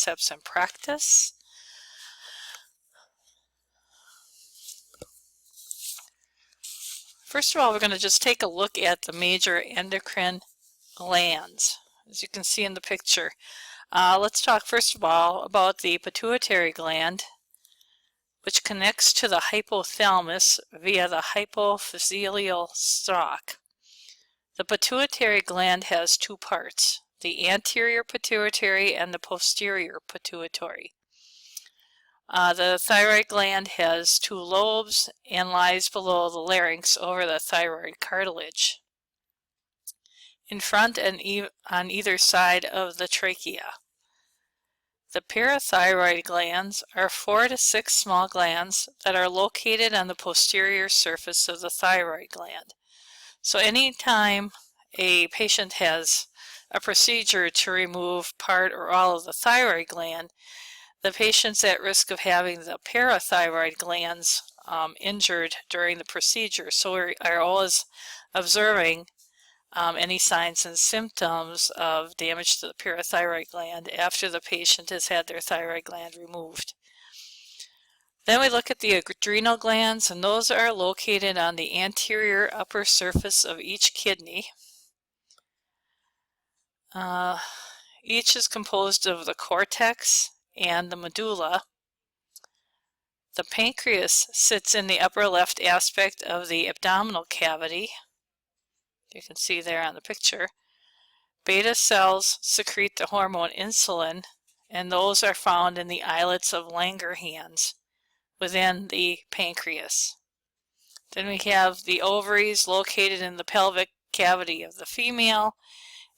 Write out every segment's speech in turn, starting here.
concepts in practice. First of all, we're going to just take a look at the major endocrine glands, as you can see in the picture. Let's talk first of all about the pituitary gland, which connects to the hypothalamus via the hypophyseal stalk. The pituitary gland has two parts, the anterior pituitary and the posterior pituitary. The thyroid gland has two lobes and lies below the larynx over the thyroid cartilage, in front and on either side of the trachea. The parathyroid glands are 4 to 6 small glands that are located on the posterior surface of the thyroid gland. So anytime a patient has a procedure to remove part or all of the thyroid gland, the patient's at risk of having the parathyroid glands injured during the procedure. So we are always observing any signs and symptoms of damage to the parathyroid gland after the patient has had their thyroid gland removed. Then we look at the adrenal glands, and those are located on the anterior upper surface of each kidney. Each is composed of the cortex and the medulla. The pancreas sits in the upper left aspect of the abdominal cavity. You can see there on the picture. Beta cells secrete the hormone insulin, and those are found in the islets of Langerhans within the pancreas. Then we have the ovaries located in the pelvic cavity of the female,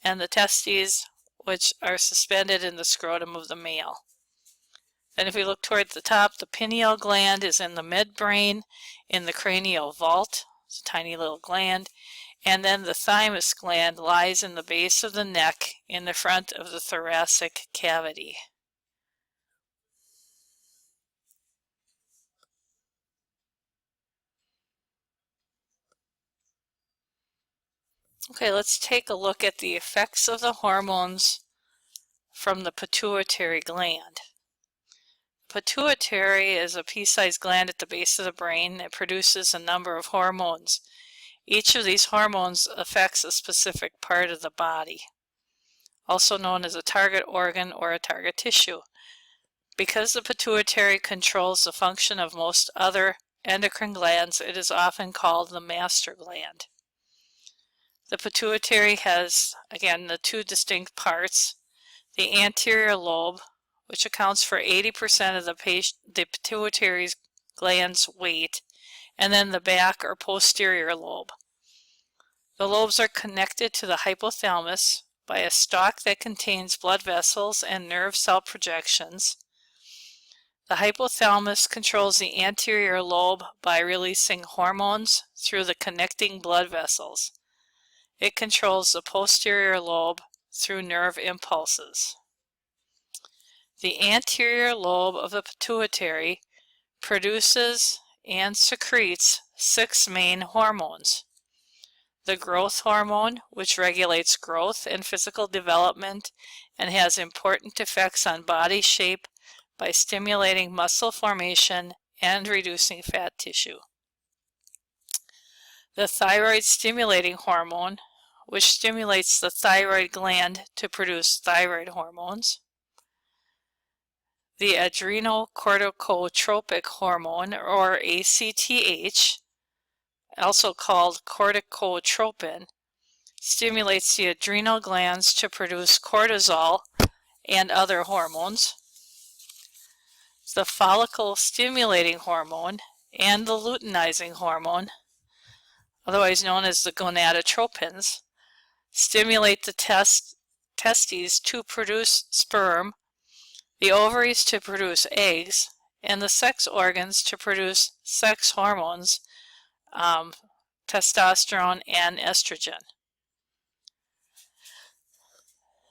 and the testes, which are suspended in the scrotum of the male. Then if we look toward the top, the pineal gland is in the midbrain in the cranial vault. It's a tiny little gland. And then the thymus gland lies in the base of the neck in the front of the thoracic cavity. Okay, let's take a look at the effects of the hormones from the pituitary gland. Pituitary is a pea-sized gland at the base of the brain that produces a number of hormones. Each of these hormones affects a specific part of the body, also known as a target organ or a target tissue. Because the pituitary controls the function of most other endocrine glands, it is often called the master gland. The pituitary has, again, the two distinct parts, the anterior lobe, which accounts for 80% of the pituitary gland's weight, and then the back or posterior lobe. The lobes are connected to the hypothalamus by a stalk that contains blood vessels and nerve cell projections. The hypothalamus controls the anterior lobe by releasing hormones through the connecting blood vessels. It controls the posterior lobe through nerve impulses. The anterior lobe of the pituitary produces and secretes 6 main hormones. The growth hormone, which regulates growth and physical development and has important effects on body shape by stimulating muscle formation and reducing fat tissue. The thyroid stimulating hormone, which stimulates the thyroid gland to produce thyroid hormones. The adrenocorticotropic hormone, or ACTH, also called corticotropin, stimulates the adrenal glands to produce cortisol and other hormones. The follicle stimulating hormone and the luteinizing hormone, otherwise known as the gonadotropins, stimulate the testes to produce sperm, the ovaries to produce eggs, and the sex organs to produce sex hormones, testosterone and estrogen.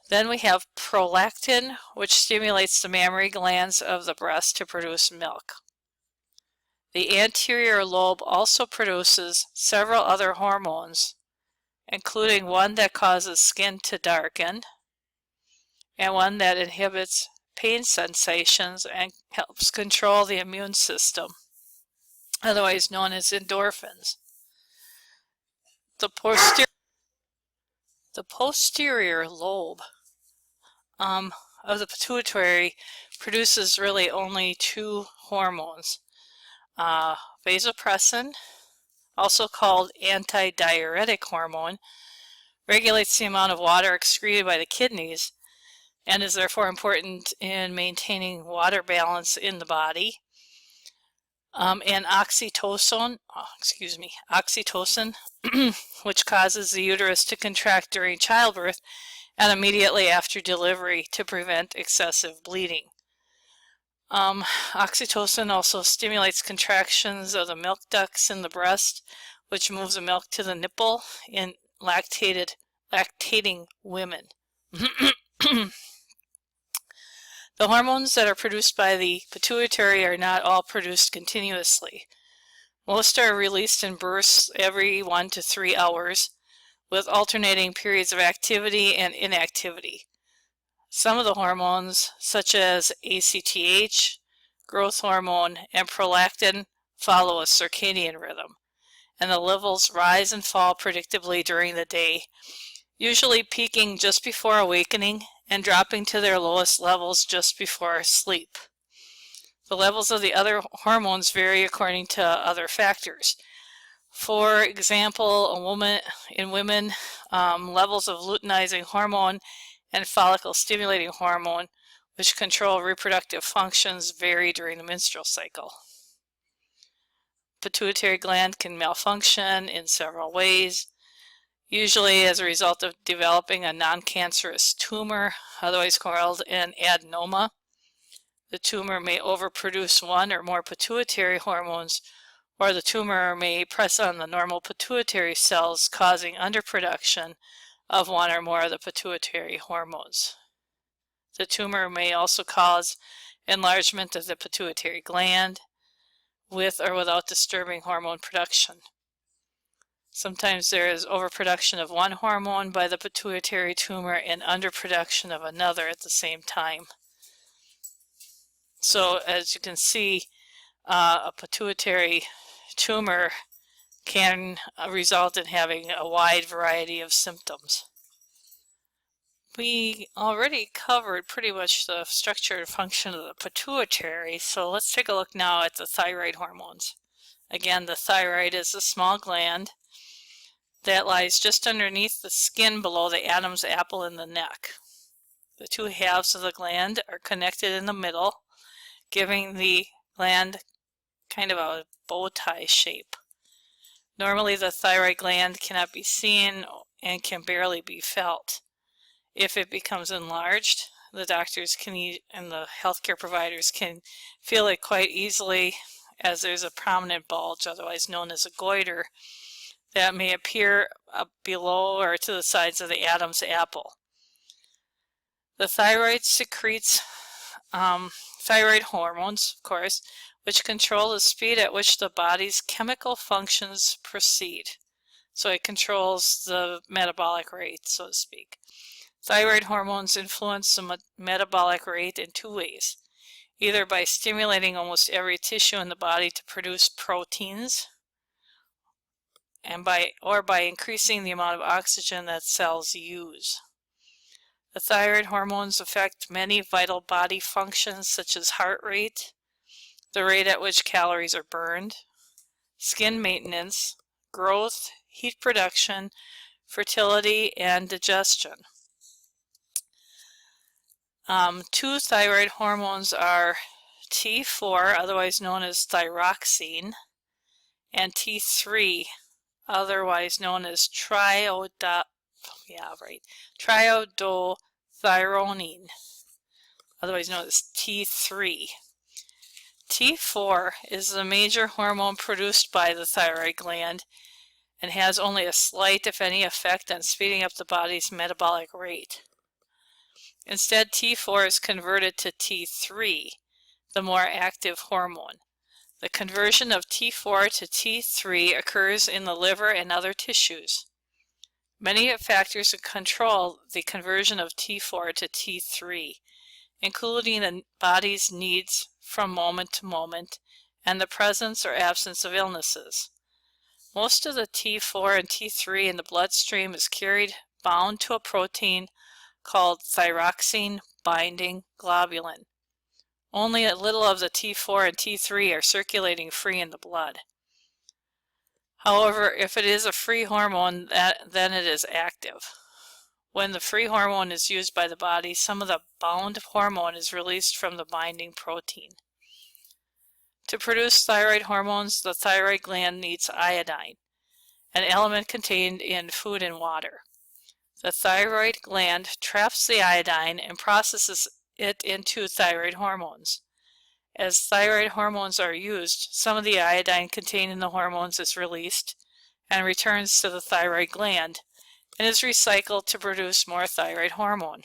Then we have prolactin, which stimulates the mammary glands of the breast to produce milk. The anterior lobe also produces several other hormones, including one that causes skin to darken and one that inhibits pain sensations and helps control the immune system, otherwise known as endorphins. The posterior lobe of the pituitary produces really only two hormones. Vasopressin, also called antidiuretic hormone, regulates the amount of water excreted by the kidneys and is therefore important in maintaining water balance in the body. And oxytocin, which causes the uterus to contract during childbirth and immediately after delivery to prevent excessive bleeding. Oxytocin also stimulates contractions of the milk ducts in the breast, which moves the milk to the nipple in lactating women. The hormones that are produced by the pituitary are not all produced continuously. Most are released in bursts every 1 to 3 hours, with alternating periods of activity and inactivity. Some of the hormones, such as ACTH, growth hormone, and prolactin, follow a circadian rhythm, and the levels rise and fall predictably during the day, usually peaking just before awakening and dropping to their lowest levels just before sleep. The levels of the other hormones vary according to other factors. For example, in women, levels of luteinizing hormone and follicle stimulating hormone, which control reproductive functions, vary during the menstrual cycle. Pituitary gland can malfunction in several ways, usually as a result of developing a non-cancerous tumor, otherwise called an adenoma. The tumor may overproduce one or more pituitary hormones, or the tumor may press on the normal pituitary cells, causing underproduction of one or more of the pituitary hormones. The tumor may also cause enlargement of the pituitary gland, with or without disturbing hormone production. Sometimes there is overproduction of one hormone by the pituitary tumor and underproduction of another at the same time. So as you can see, a pituitary tumor can result in having a wide variety of symptoms. We already covered pretty much the structure and function of the pituitary, so let's take a look now at the thyroid hormones. Again, the thyroid is a small gland that lies just underneath the skin below the Adam's apple in the neck. The two halves of the gland are connected in the middle, giving the gland kind of a bow tie shape. Normally the thyroid gland cannot be seen and can barely be felt. If it becomes enlarged, the doctors and the healthcare providers can feel it quite easily, as there's a prominent bulge, otherwise known as a goiter, that may appear below or to the sides of the Adam's apple. The thyroid secretes thyroid hormones, of course, which control the speed at which the body's chemical functions proceed. So it controls the metabolic rate, so to speak. Thyroid hormones influence the metabolic rate in two ways, either by stimulating almost every tissue in the body to produce proteins, or by increasing the amount of oxygen that cells use. The thyroid hormones affect many vital body functions such as heart rate, the rate at which calories are burned, skin maintenance, growth, heat production, fertility, and digestion. Two thyroid hormones are T4, otherwise known as thyroxine, and T3, otherwise known as triiodothyronine, otherwise known as T3. T4 is the major hormone produced by the thyroid gland and has only a slight, if any, effect on speeding up the body's metabolic rate. Instead, T4 is converted to T3, the more active hormone. The conversion of T4 to T3 occurs in the liver and other tissues. Many factors control the conversion of T4 to T3, including the body's needs from moment to moment, and the presence or absence of illnesses. Most of the T4 and T3 in the bloodstream is carried bound to a protein called thyroxine binding globulin. Only a little of the T4 and T3 are circulating free in the blood. However, if it is a free hormone, then it is active. When the free hormone is used by the body, some of the bound hormone is released from the binding protein. To produce thyroid hormones, the thyroid gland needs iodine, an element contained in food and water. The thyroid gland traps the iodine and processes it into thyroid hormones. As thyroid hormones are used, some of the iodine contained in the hormones is released and returns to the thyroid gland and is recycled to produce more thyroid hormone.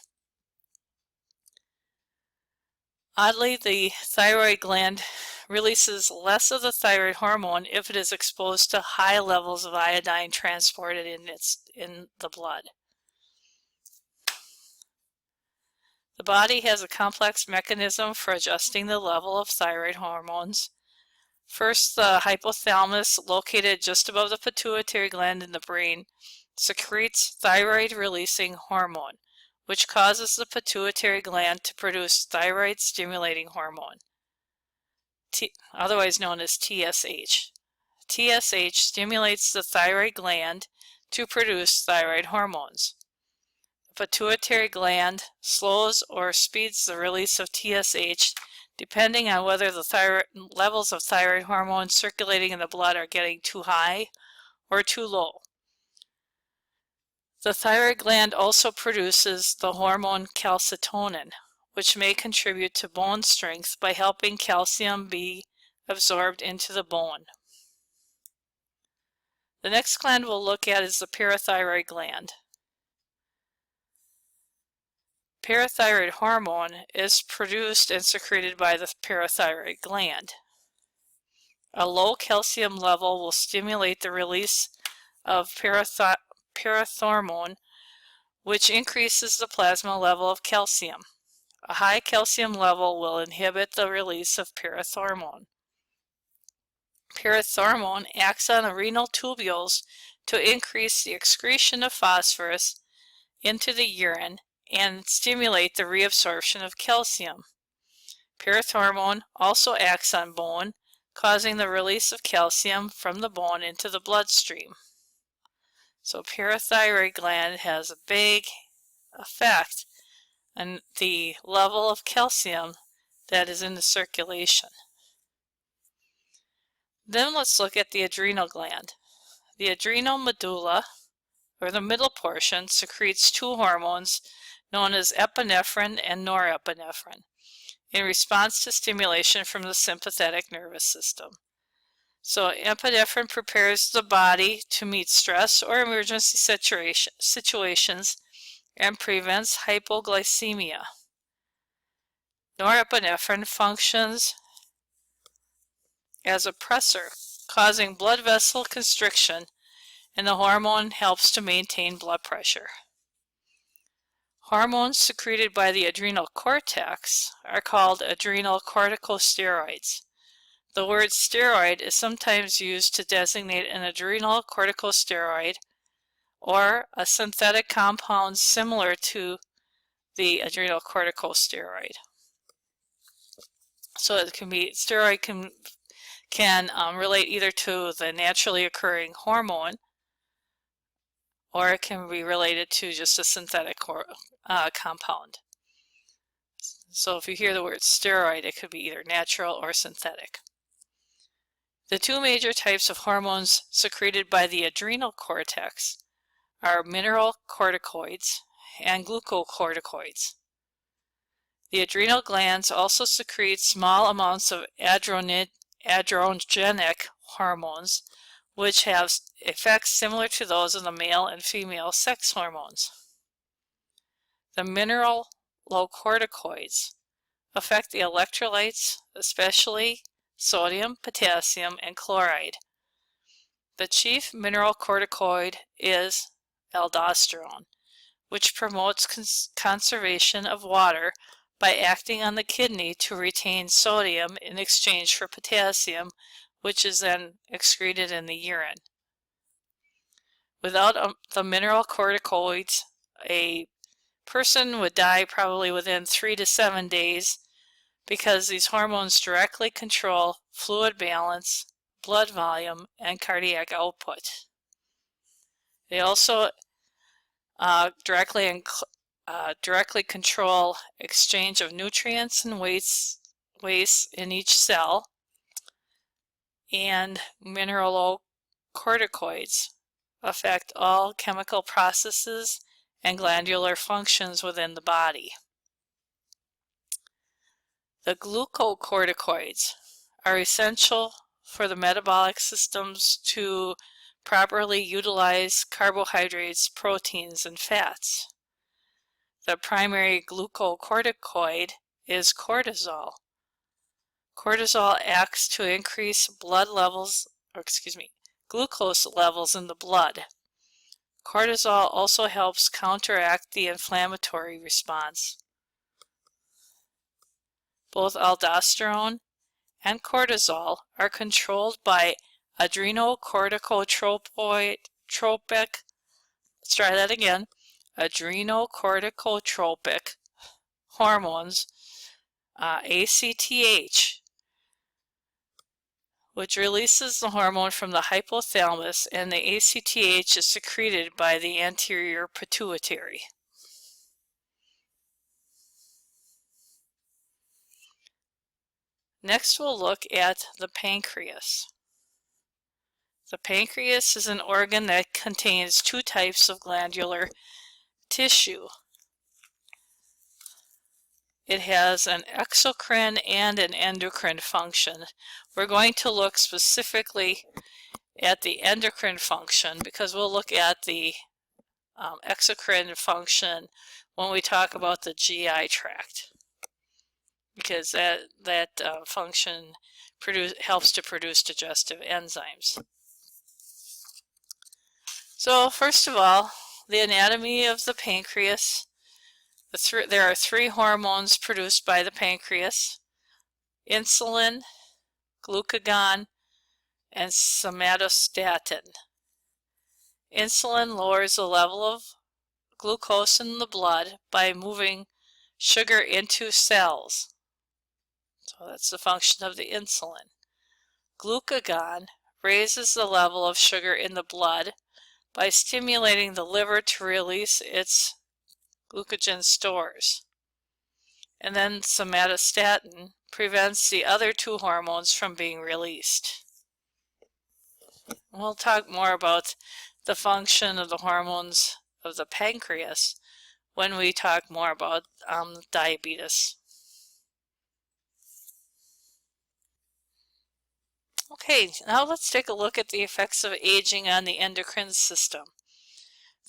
Oddly, the thyroid gland releases less of the thyroid hormone if it is exposed to high levels of iodine transported in the blood. The body has a complex mechanism for adjusting the level of thyroid hormones. First, the hypothalamus, located just above the pituitary gland in the brain, secretes thyroid-releasing hormone, which causes the pituitary gland to produce thyroid-stimulating hormone, otherwise known as TSH. TSH stimulates the thyroid gland to produce thyroid hormones. The pituitary gland slows or speeds the release of TSH depending on whether the levels of thyroid hormone circulating in the blood are getting too high or too low. The thyroid gland also produces the hormone calcitonin, which may contribute to bone strength by helping calcium be absorbed into the bone. The next gland we'll look at is the parathyroid gland. Parathyroid hormone is produced and secreted by the parathyroid gland. A low calcium level will stimulate the release of parathormone, which increases the plasma level of calcium. A high calcium level will inhibit the release of parathormone. Parathormone acts on the renal tubules to increase the excretion of phosphorus into the urine and stimulate the reabsorption of calcium. Parathormone also acts on bone, causing the release of calcium from the bone into the bloodstream. So parathyroid gland has a big effect on the level of calcium that is in the circulation. Then let's look at the adrenal gland. The adrenal medulla, or the middle portion, secretes two hormones known as epinephrine and norepinephrine in response to stimulation from the sympathetic nervous system. So epinephrine prepares the body to meet stress or emergency situations and prevents hypoglycemia. Norepinephrine functions as a pressor, causing blood vessel constriction, and the hormone helps to maintain blood pressure. Hormones secreted by the adrenal cortex are called adrenal corticosteroids. The word steroid is sometimes used to designate an adrenal corticosteroid or a synthetic compound similar to the adrenal corticosteroid. So it can be, steroid can relate either to the naturally occurring hormone, or it can be related to just a synthetic compound. So if you hear the word steroid, it could be either natural or synthetic. The two major types of hormones secreted by the adrenal cortex are mineralocorticoids and glucocorticoids. The adrenal glands also secrete small amounts of adrenergic hormones, which have effects similar to those of the male and female sex hormones. The mineralocorticoids affect the electrolytes, especially sodium, potassium, and chloride. The chief mineralocorticoid is aldosterone, which promotes conservation of water by acting on the kidney to retain sodium in exchange for potassium, which is then excreted in the urine. Without the mineral corticoids, a person would die probably within 3 to 7 days, because these hormones directly control fluid balance, blood volume, and cardiac output. They also directly control exchange of nutrients and waste in each cell, and mineralocorticoids affect all chemical processes and glandular functions within the body. The glucocorticoids are essential for the metabolic systems to properly utilize carbohydrates, proteins, and fats. The primary glucocorticoid is cortisol. Cortisol acts to increase glucose levels in the blood. Cortisol also helps counteract the inflammatory response. Both aldosterone and cortisol are controlled by adrenocorticotropic hormones, ACTH, which releases the hormone from the hypothalamus, and the ACTH is secreted by the anterior pituitary. Next, we'll look at the pancreas. The pancreas is an organ that contains two types of glandular tissue. It has an exocrine and an endocrine function. We're going to look specifically at the endocrine function because we'll look at the exocrine function when we talk about the GI tract, because that function helps to produce digestive enzymes. So first of all, the anatomy of the pancreas. There are 3 hormones produced by the pancreas: insulin, glucagon, and somatostatin. Insulin lowers the level of glucose in the blood by moving sugar into cells. So that's the function of the insulin. Glucagon raises the level of sugar in the blood by stimulating the liver to release its glucogen stores. And then somatostatin prevents the other 2 hormones from being released. We'll talk more about the function of the hormones of the pancreas when we talk more about diabetes. Okay, now let's take a look at the effects of aging on the endocrine system.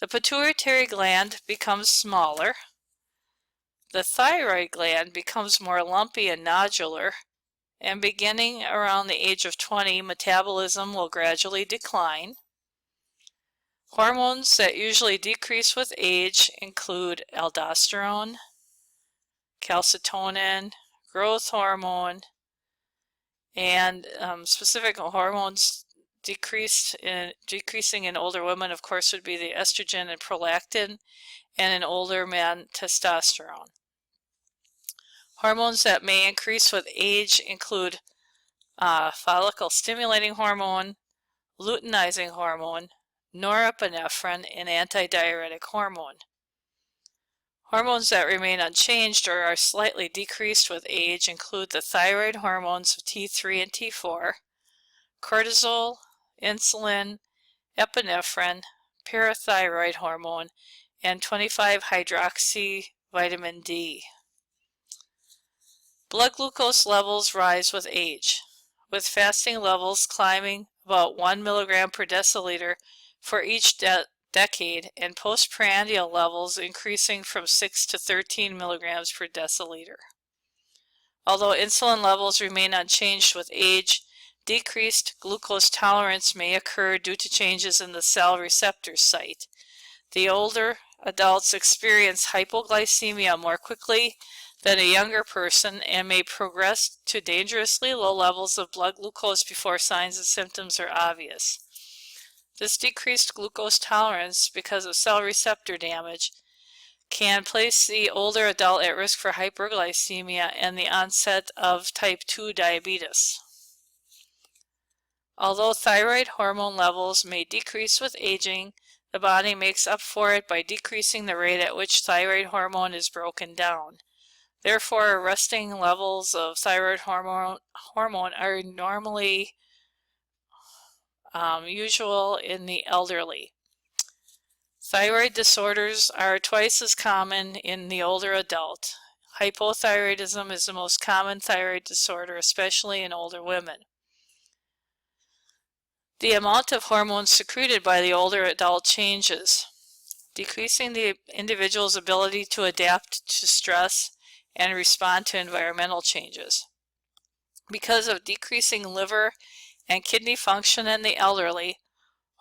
The pituitary gland becomes smaller. The thyroid gland becomes more lumpy and nodular, and beginning around the age of 20, metabolism will gradually decline. Hormones that usually decrease with age include aldosterone, calcitonin, growth hormone, and specific hormones decreasing in older women, of course, would be the estrogen and prolactin, and in older men, testosterone. Hormones that may increase with age include follicle-stimulating hormone, luteinizing hormone, norepinephrine, and antidiuretic hormone. Hormones that remain unchanged or are slightly decreased with age include the thyroid hormones of T3 and T4, cortisol, insulin, epinephrine, parathyroid hormone, and 25-hydroxy-vitamin D. Blood glucose levels rise with age, with fasting levels climbing about 1 milligram per deciliter for each decade, and postprandial levels increasing from 6 to 13 milligrams per deciliter. Although insulin levels remain unchanged with age, decreased glucose tolerance may occur due to changes in the cell receptor site. The older adults experience hypoglycemia more quickly than a younger person and may progress to dangerously low levels of blood glucose before signs and symptoms are obvious. This decreased glucose tolerance, because of cell receptor damage, can place the older adult at risk for hyperglycemia and the onset of type 2 diabetes. Although thyroid hormone levels may decrease with aging, the body makes up for it by decreasing the rate at which thyroid hormone is broken down. Therefore, resting levels of thyroid hormone are normally usual in the elderly. Thyroid disorders are twice as common in the older adult. Hypothyroidism is the most common thyroid disorder, especially in older women. The amount of hormones secreted by the older adult changes, decreasing the individual's ability to adapt to stress and respond to environmental changes. Because of decreasing liver and kidney function in the elderly,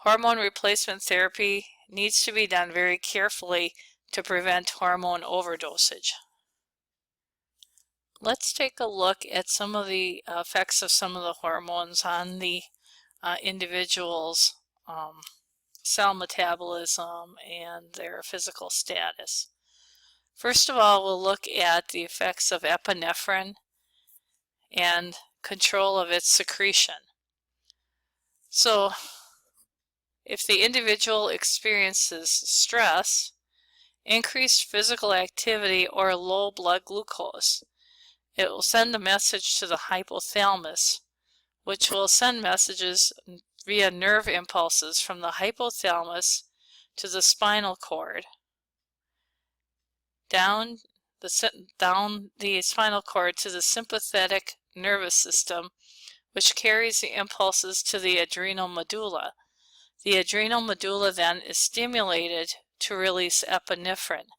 hormone replacement therapy needs to be done very carefully to prevent hormone overdosage. Let's take a look at some of the effects of some of the hormones on the individual's cell metabolism and their physical status. First of all, we'll look at the effects of epinephrine and control of its secretion. So, if the individual experiences stress, increased physical activity, or low blood glucose, it will send a message to the hypothalamus, which will send messages via nerve impulses from the hypothalamus to the spinal cord, down the spinal cord to the sympathetic nervous system, which carries the impulses to the adrenal medulla. The adrenal medulla then is stimulated to release epinephrine.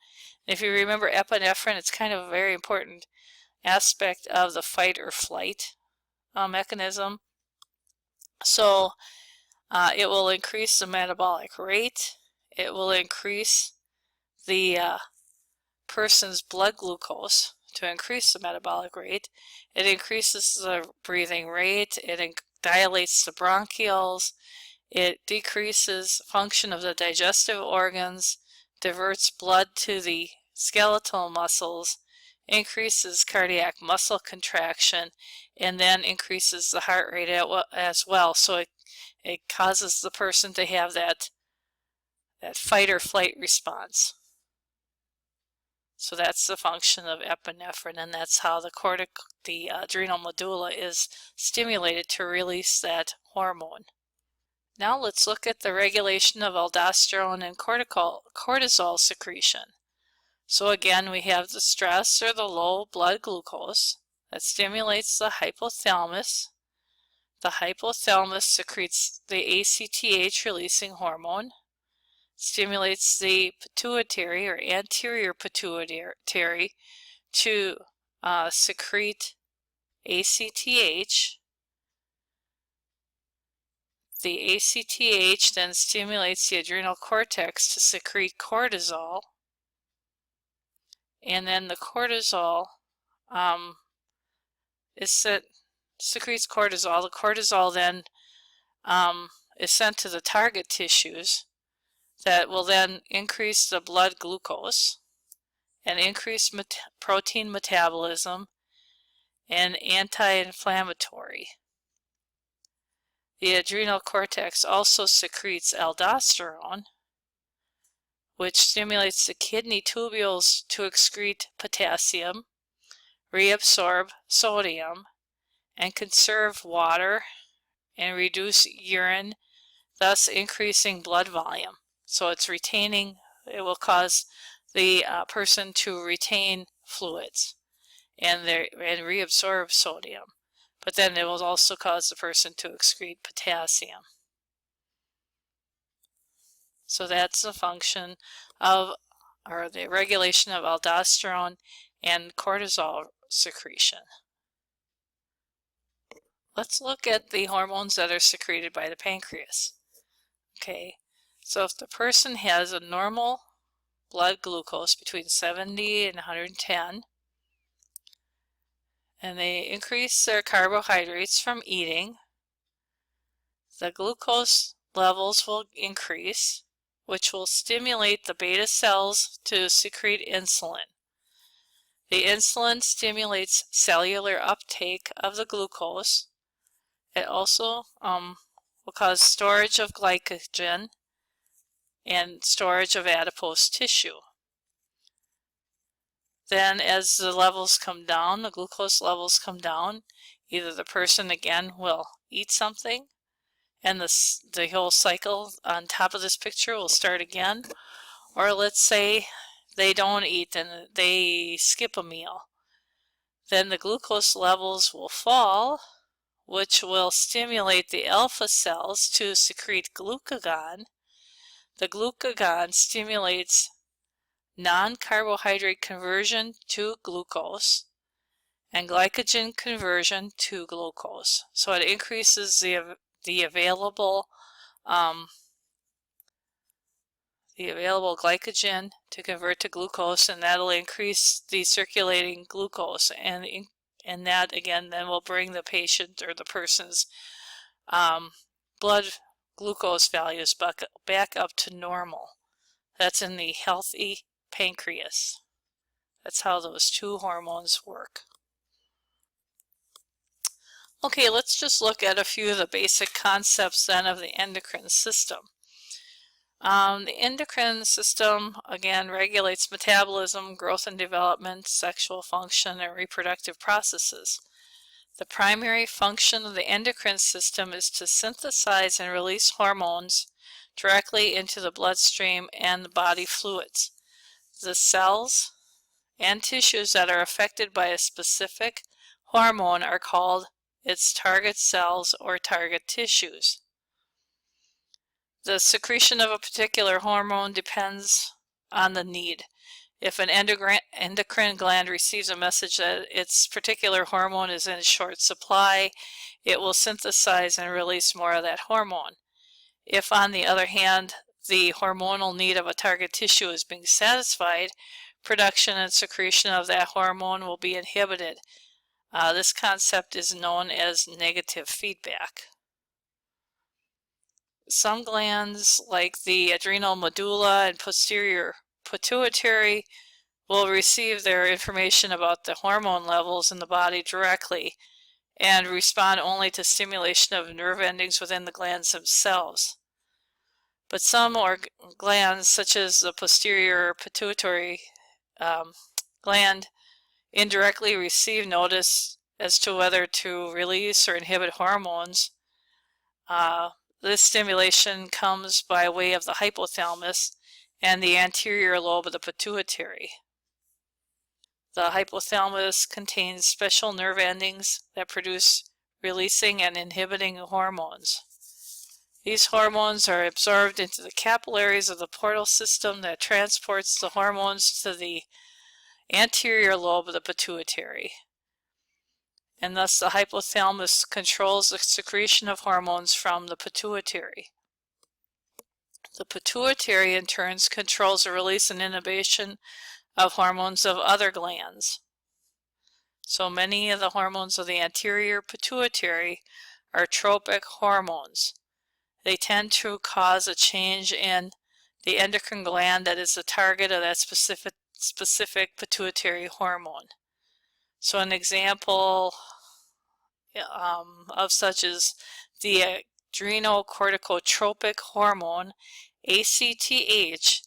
If you remember epinephrine, it's kind of a very important aspect of the fight or flight mechanism. So it will increase the metabolic rate, it will increase the person's blood glucose to increase the metabolic rate, it increases the breathing rate, it dilates the bronchioles, it decreases function of the digestive organs, diverts blood to the skeletal muscles, increases cardiac muscle contraction, and then increases the heart rate as well. So it causes the person to have that fight or flight response. So that's the function of epinephrine, and that's how the adrenal medulla is stimulated to release that hormone. Now let's look at the regulation of aldosterone and cortisol secretion. So again, we have the stress or the low blood glucose that stimulates the hypothalamus. The hypothalamus secretes the ACTH releasing hormone, stimulates the pituitary or anterior pituitary to secrete ACTH. The ACTH then stimulates the adrenal cortex to secrete cortisol, and then the cortisol secretes cortisol. The cortisol then is sent to the target tissues that will then increase the blood glucose and increase protein metabolism and anti-inflammatory. The adrenal cortex also secretes aldosterone, which stimulates the kidney tubules to excrete potassium, reabsorb sodium, and conserve water and reduce urine, thus increasing blood volume. So it will cause the person to retain fluids and reabsorb sodium. But then it will also cause the person to excrete potassium. So that's the function of, or the regulation of aldosterone and cortisol secretion. Let's look at the hormones that are secreted by the pancreas. Okay, so if the person has a normal blood glucose between 70 and 110, and they increase their carbohydrates from eating. The glucose levels will increase, which will stimulate the beta cells to secrete insulin. The insulin stimulates cellular uptake of the glucose. It also will cause storage of glycogen and storage of adipose tissue. Then as the levels come down, the glucose levels come down, either the person again will eat something and the whole cycle on top of this picture will start again, or let's say they don't eat and they skip a meal. Then the glucose levels will fall, which will stimulate the alpha cells to secrete glucagon. The glucagon stimulates non-carbohydrate conversion to glucose and glycogen conversion to glucose. So it increases the available glycogen to convert to glucose, and that'll increase the circulating glucose, and that again then will bring the patient or the person's blood glucose values back up to normal. That's in the healthy pancreas. That's how those two hormones work. Okay, let's just look at a few of the basic concepts then of the endocrine system. The endocrine system, again, regulates metabolism, growth and development, sexual function, and reproductive processes. The primary function of the endocrine system is to synthesize and release hormones directly into the bloodstream and the body fluids. The cells and tissues that are affected by a specific hormone are called its target cells or target tissues. The secretion of a particular hormone depends on the need. If an endocrine gland receives a message that its particular hormone is in short supply, it will synthesize and release more of that hormone. If, on the other hand, the hormonal need of a target tissue is being satisfied, production and secretion of that hormone will be inhibited. This concept is known as negative feedback. Some glands, like the adrenal medulla and posterior pituitary, will receive their information about the hormone levels in the body directly and respond only to stimulation of nerve endings within the glands themselves. But some glands, such as the posterior pituitary gland, indirectly receive notice as to whether to release or inhibit hormones. This stimulation comes by way of the hypothalamus and the anterior lobe of the pituitary. The hypothalamus contains special nerve endings that produce releasing and inhibiting hormones. These hormones are absorbed into the capillaries of the portal system that transports the hormones to the anterior lobe of the pituitary. And thus the hypothalamus controls the secretion of hormones from the pituitary. The pituitary in turn controls the release and inhibition of hormones of other glands. So many of the hormones of the anterior pituitary are tropic hormones. They tend to cause a change in the endocrine gland that is the target of that specific pituitary hormone. So an example of such is the adrenocorticotropic hormone, ACTH,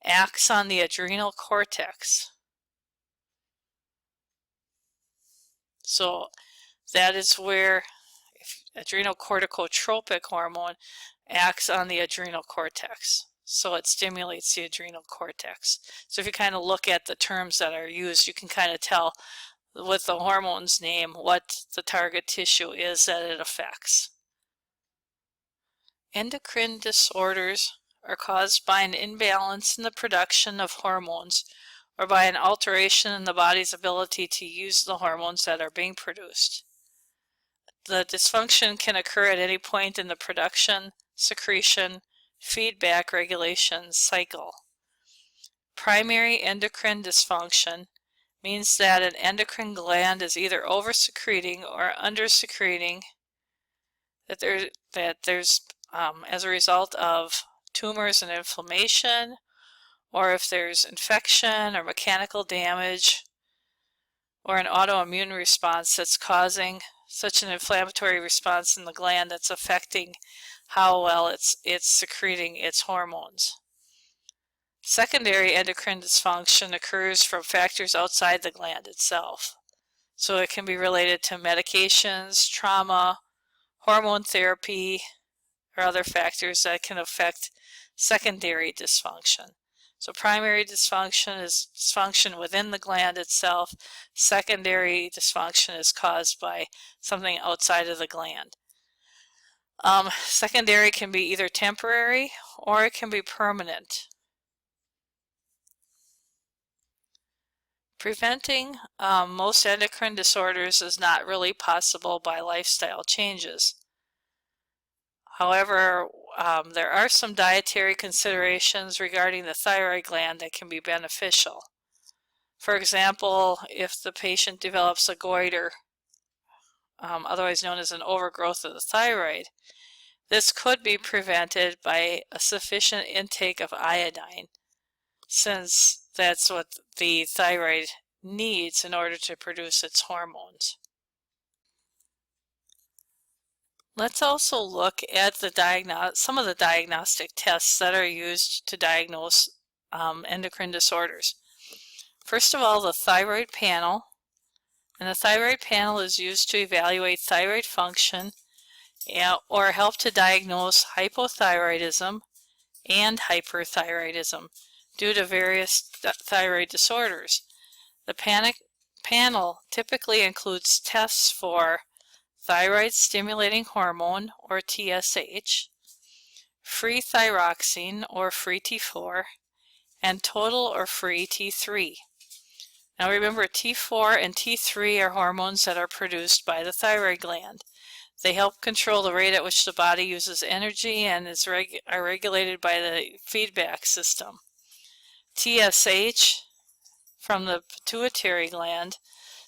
acts on the adrenal cortex. So that is where adrenocorticotropic hormone acts on the adrenal cortex. So it stimulates the adrenal cortex. So if you kind of look at the terms that are used, you can kind of tell with the hormone's name what the target tissue is that it affects. Endocrine disorders are caused by an imbalance in the production of hormones or by an alteration in the body's ability to use the hormones that are being produced. The dysfunction can occur at any point in the production, secretion, feedback regulation cycle. Primary endocrine dysfunction means that an endocrine gland is either over-secreting or under-secreting, that there's as a result of tumors and inflammation, or if there's infection or mechanical damage or an autoimmune response that's causing such an inflammatory response in the gland that's affecting how well it's secreting its hormones. Secondary endocrine dysfunction occurs from factors outside the gland itself. So it can be related to medications, trauma, hormone therapy, or other factors that can affect secondary dysfunction. So primary dysfunction is dysfunction within the gland itself. Secondary dysfunction is caused by something outside of the gland. Secondary can be either temporary or it can be permanent. Preventing most endocrine disorders is not really possible by lifestyle changes. However, there are some dietary considerations regarding the thyroid gland that can be beneficial. For example, if the patient develops a goiter, otherwise known as an overgrowth of the thyroid, this could be prevented by a sufficient intake of iodine, since that's what the thyroid needs in order to produce its hormones. Let's also look at some of the diagnostic tests that are used to diagnose endocrine disorders. First of all, the thyroid panel. And the thyroid panel is used to evaluate thyroid function or help to diagnose hypothyroidism and hyperthyroidism due to various thyroid disorders. The panel typically includes tests for thyroid stimulating hormone, or TSH, free thyroxine, or free T4, and total or free T3. Now remember, T4 and T3 are hormones that are produced by the thyroid gland. They help control the rate at which the body uses energy and are regulated by the feedback system. TSH from the pituitary gland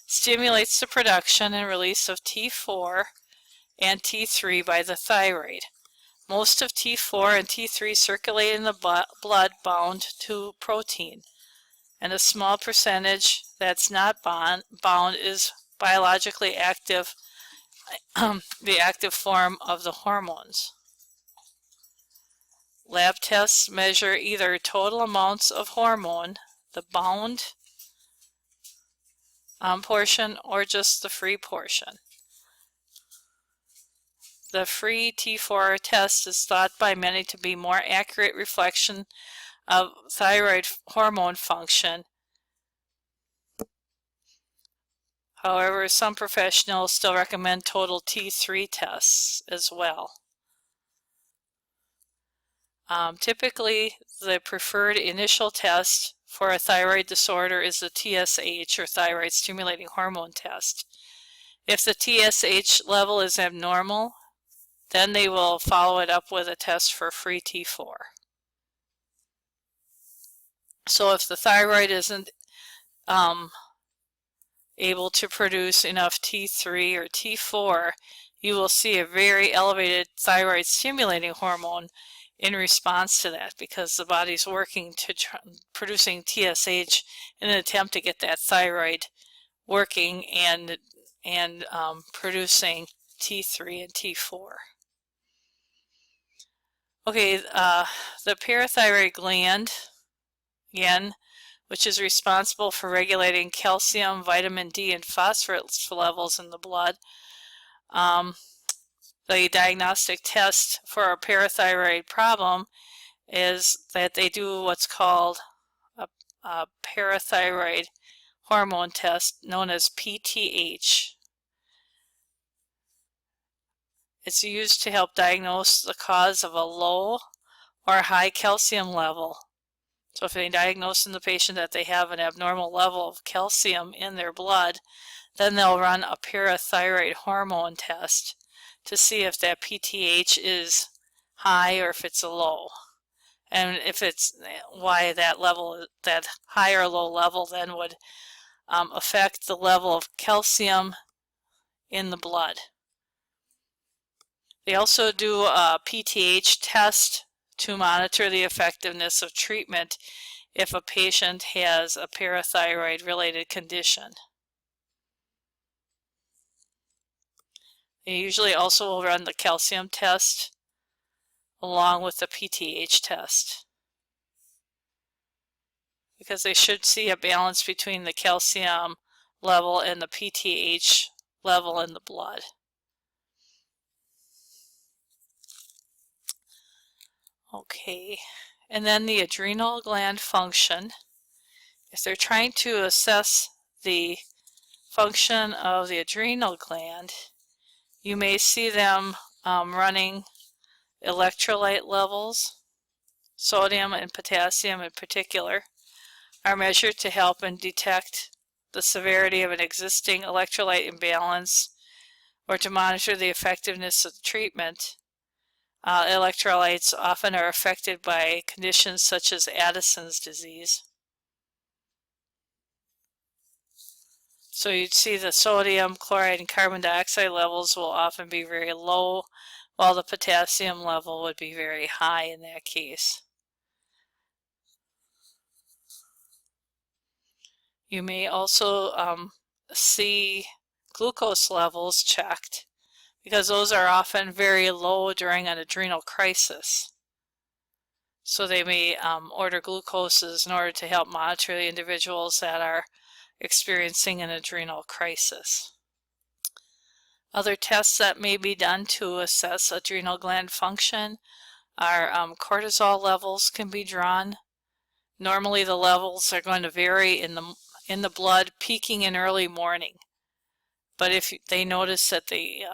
stimulates the production and release of T4 and T3 by the thyroid. Most of T4 and T3 circulate in the blood bound to protein, and a small percentage that's not bound is biologically active, the active form of the hormones. Lab tests measure either total amounts of hormone, the bound portion, or just the free portion. The free T4 test is thought by many to be more accurate reflection of thyroid hormone function. However, some professionals still recommend total T3 tests as well. Typically, the preferred initial test for a thyroid disorder is the TSH, or thyroid stimulating hormone test. If the TSH level is abnormal, then they will follow it up with a test for free T4. So if the thyroid isn't able to produce enough T3 or T4, you will see a very elevated thyroid stimulating hormone in response to that, because the body's working to producing TSH in an attempt to get that thyroid working and producing T3 and T4. Okay, the parathyroid gland, again, which is responsible for regulating calcium, vitamin D, and phosphorus levels in the blood. The diagnostic test for a parathyroid problem is that they do what's called a parathyroid hormone test known as PTH. It's used to help diagnose the cause of a low or high calcium level. So if they diagnose in the patient that they have an abnormal level of calcium in their blood, then they'll run a parathyroid hormone test to see if that PTH is high or if it's a low. And if it's why that level, that high or low level, then would affect the level of calcium in the blood. They also do a PTH test to monitor the effectiveness of treatment if a patient has a parathyroid-related condition. They usually also will run the calcium test along with the PTH test, because they should see a balance between the calcium level and the PTH level in the blood. Okay, and then the adrenal gland function. If they're trying to assess the function of the adrenal gland, you may see them running electrolyte levels. Sodium and potassium in particular are measured to help and detect the severity of an existing electrolyte imbalance or to monitor the effectiveness of the treatment. Electrolytes often are affected by conditions such as Addison's disease. So you'd see the sodium, chloride, and carbon dioxide levels will often be very low, while the potassium level would be very high in that case. You may also see glucose levels checked, because those are often very low during an adrenal crisis. So they may order glucoses in order to help monitor the individuals that are experiencing an adrenal crisis. Other tests that may be done to assess adrenal gland function are cortisol levels can be drawn. Normally the levels are going to vary in the blood, peaking in early morning. But if they notice that the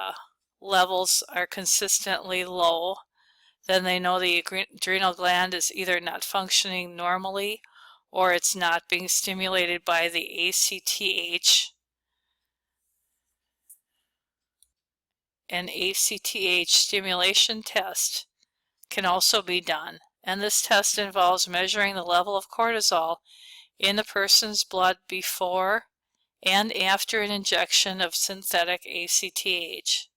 levels are consistently low, then they know the adrenal gland is either not functioning normally or it's not being stimulated by the ACTH. An ACTH stimulation test can also be done, and this test involves measuring the level of cortisol in the person's blood before and after an injection of synthetic ACTH.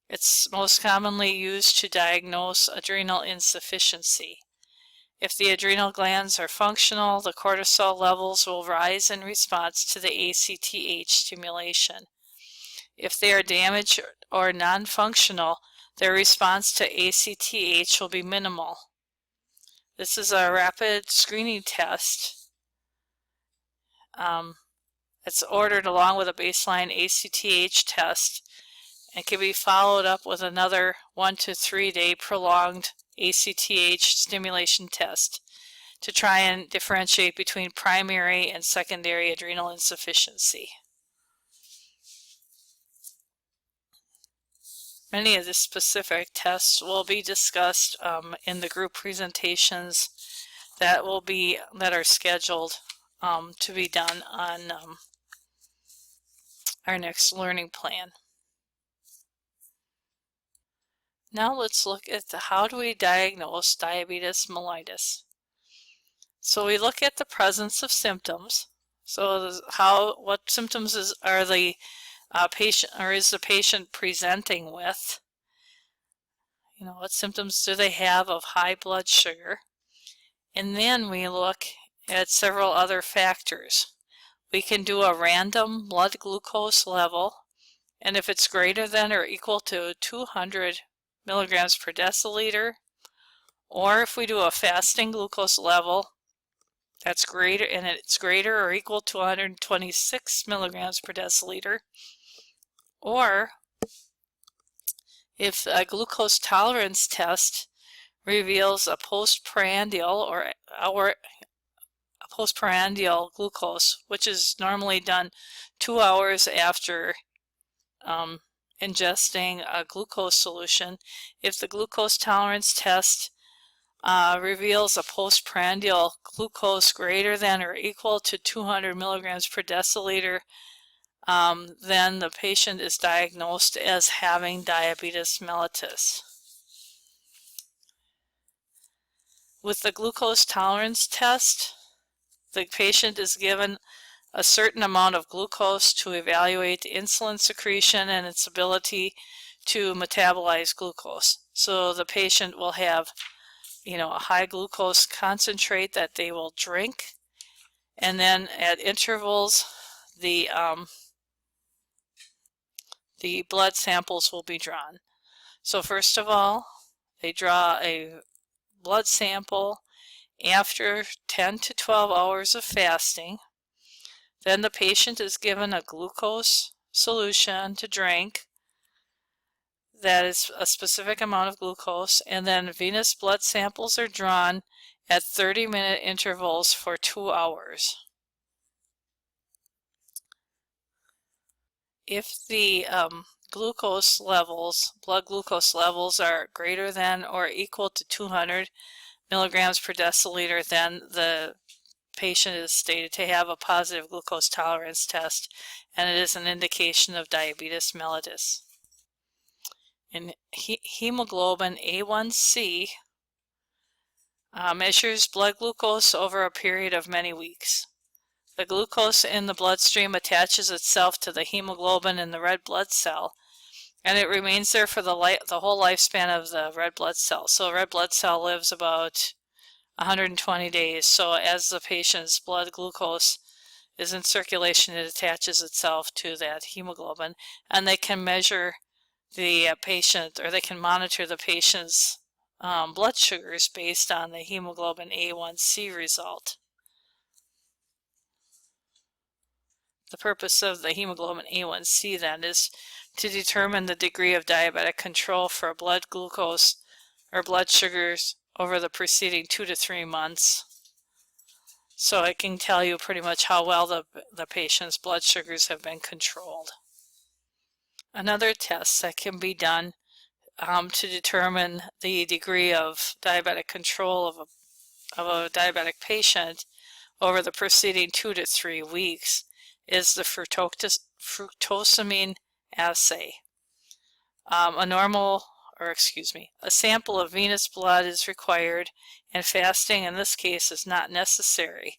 It's most commonly used to diagnose adrenal insufficiency. If the adrenal glands are functional, the cortisol levels will rise in response to the ACTH stimulation. If they are damaged or non-functional, their response to ACTH will be minimal. This is a rapid screening test. It's ordered along with a baseline ACTH test and can be followed up with another 1 to 3 day prolonged ACTH stimulation test to try and differentiate between primary and secondary adrenal insufficiency. Many of the specific tests will be discussed in the group presentations that are scheduled to be done on our next learning plan. Now let's look at how do we diagnose diabetes mellitus. So we look at the presence of symptoms. So what symptoms are the patient, or is the patient presenting with? What symptoms do they have of high blood sugar? And then we look at several other factors. We can do a random blood glucose level, and if it's greater than or equal to 200 milligrams per deciliter, or if we do a fasting glucose level that's greater, and it's greater or equal to 126 milligrams per deciliter, or if a glucose tolerance test reveals a postprandial or a postprandial glucose, which is normally done 2 hours after ingesting a glucose solution. If the glucose tolerance test reveals a postprandial glucose greater than or equal to 200 milligrams per deciliter, then the patient is diagnosed as having diabetes mellitus. With the glucose tolerance test, the patient is given a certain amount of glucose to evaluate insulin secretion and its ability to metabolize glucose. So the patient will have, a high glucose concentrate that they will drink, and then at intervals the blood samples will be drawn. So first of all, they draw a blood sample after 10 to 12 hours of fasting. Then the patient is given a glucose solution to drink that is a specific amount of glucose, and then venous blood samples are drawn at 30-minute intervals for 2 hours. If the blood glucose levels are greater than or equal to 200 milligrams per deciliter, then the patient is stated to have a positive glucose tolerance test, and it is an indication of diabetes mellitus. And hemoglobin A1C measures blood glucose over a period of many weeks. The glucose in the bloodstream attaches itself to the hemoglobin in the red blood cell, and it remains there for the whole lifespan of the red blood cell. So a red blood cell lives about 120 days. So as the patient's blood glucose is in circulation, it attaches itself to that hemoglobin, and they can measure the patient, or they can monitor the patient's blood sugars based on the hemoglobin A1C result. The purpose of the hemoglobin A1C then is to determine the degree of diabetic control for blood glucose or blood sugars over the preceding 2 to 3 months. So it can tell you pretty much how well the patient's blood sugars have been controlled. Another test that can be done to determine the degree of diabetic control of a diabetic patient over the preceding 2 to 3 weeks is the fructosamine assay. A sample of venous blood is required, and fasting in this case is not necessary.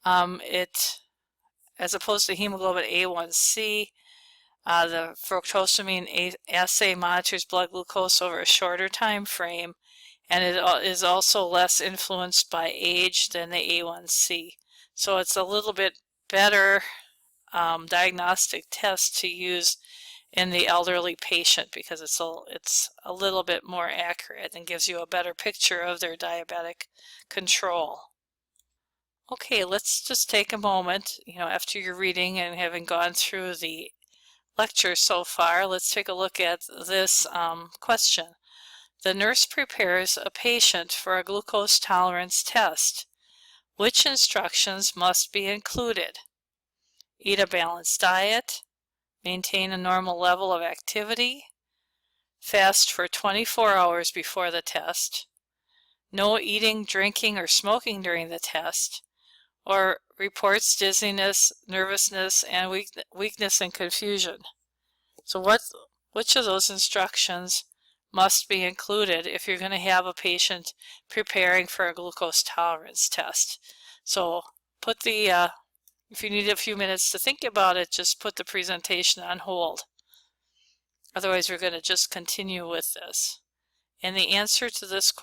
As opposed to hemoglobin A1C, the fructosamine assay monitors blood glucose over a shorter time frame, and it is also less influenced by age than the A1C. So it's a little bit better diagnostic test to use in the elderly patient because it's a little bit more accurate and gives you a better picture of their diabetic control. Okay, let's just take a moment, after your reading and having gone through the lecture so far, let's take a look at this question. The nurse prepares a patient for a glucose tolerance test. Which instructions must be included? Eat a balanced diet, maintain a normal level of activity, fast for 24 hours before the test, no eating, drinking, or smoking during the test, or reports dizziness, nervousness, and weakness and confusion. So which of those instructions must be included if you're going to have a patient preparing for a glucose tolerance test? So if you need a few minutes to think about it, just put the presentation on hold. Otherwise, we're going to just continue with this. And the answer to this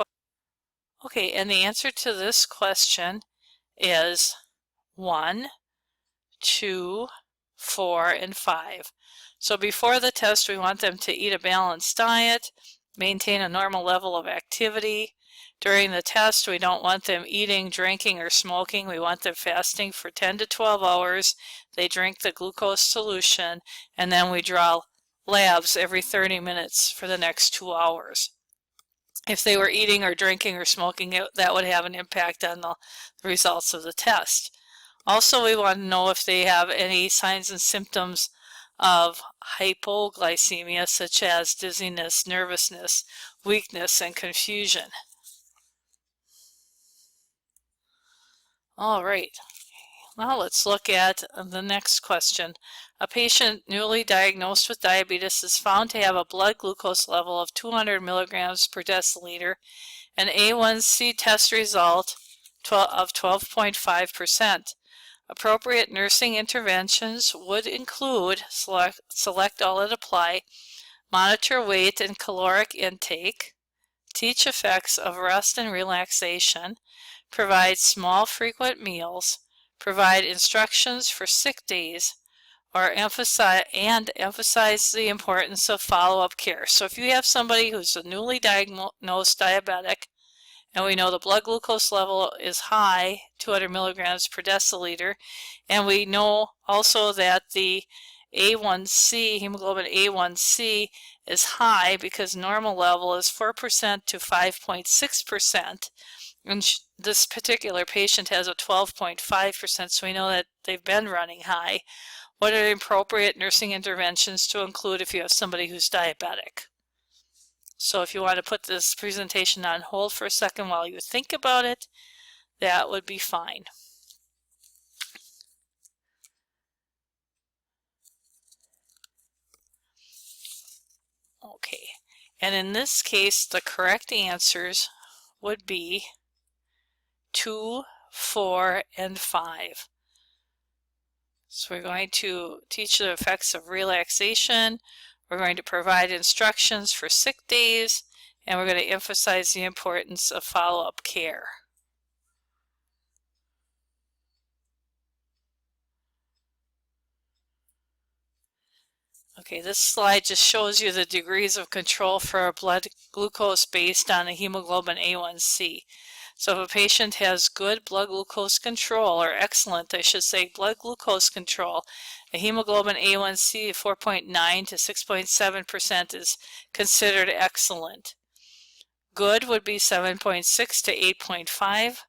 question is 1, 2, 4, and 5. So before the test, we want them to eat a balanced diet, maintain a normal level of activity. During the test, we don't want them eating, drinking, or smoking. We want them fasting for 10 to 12 hours. They drink the glucose solution, and then we draw labs every 30 minutes for the next 2 hours. If they were eating or drinking or smoking, that would have an impact on the results of the test. Also, we want to know if they have any signs and symptoms of hypoglycemia, such as dizziness, nervousness, weakness, and confusion. All right, now let's look at the next question. A patient newly diagnosed with diabetes is found to have a blood glucose level of 200 milligrams per deciliter, an A1C test result of 12.5%. Appropriate nursing interventions would include select all that apply, monitor weight and caloric intake, teach effects of rest and relaxation, provide small frequent meals, provide instructions for sick days, or emphasize the importance of follow-up care. So if you have somebody who's a newly diagnosed diabetic, and we know the blood glucose level is high, 200 milligrams per deciliter, and we know also that the A1C, hemoglobin A1C, is high because normal level is 4% to 5.6%, and this particular patient has a 12.5%, so we know that they've been running high. What are appropriate nursing interventions to include if you have somebody who's diabetic? So if you want to put this presentation on hold for a second while you think about it, that would be fine. Okay, and in this case, the correct answers would be 2, 4, and 5. So we're going to teach the effects of relaxation, we're going to provide instructions for sick days, and we're going to emphasize the importance of follow-up care. Okay, this slide just shows you the degrees of control for a blood glucose based on a hemoglobin A1C. So if a patient has good blood glucose control, or excellent, I should say, blood glucose control, a hemoglobin A1C of 4.9 to 6.7% is considered excellent. Good would be 7.6 to 8.5.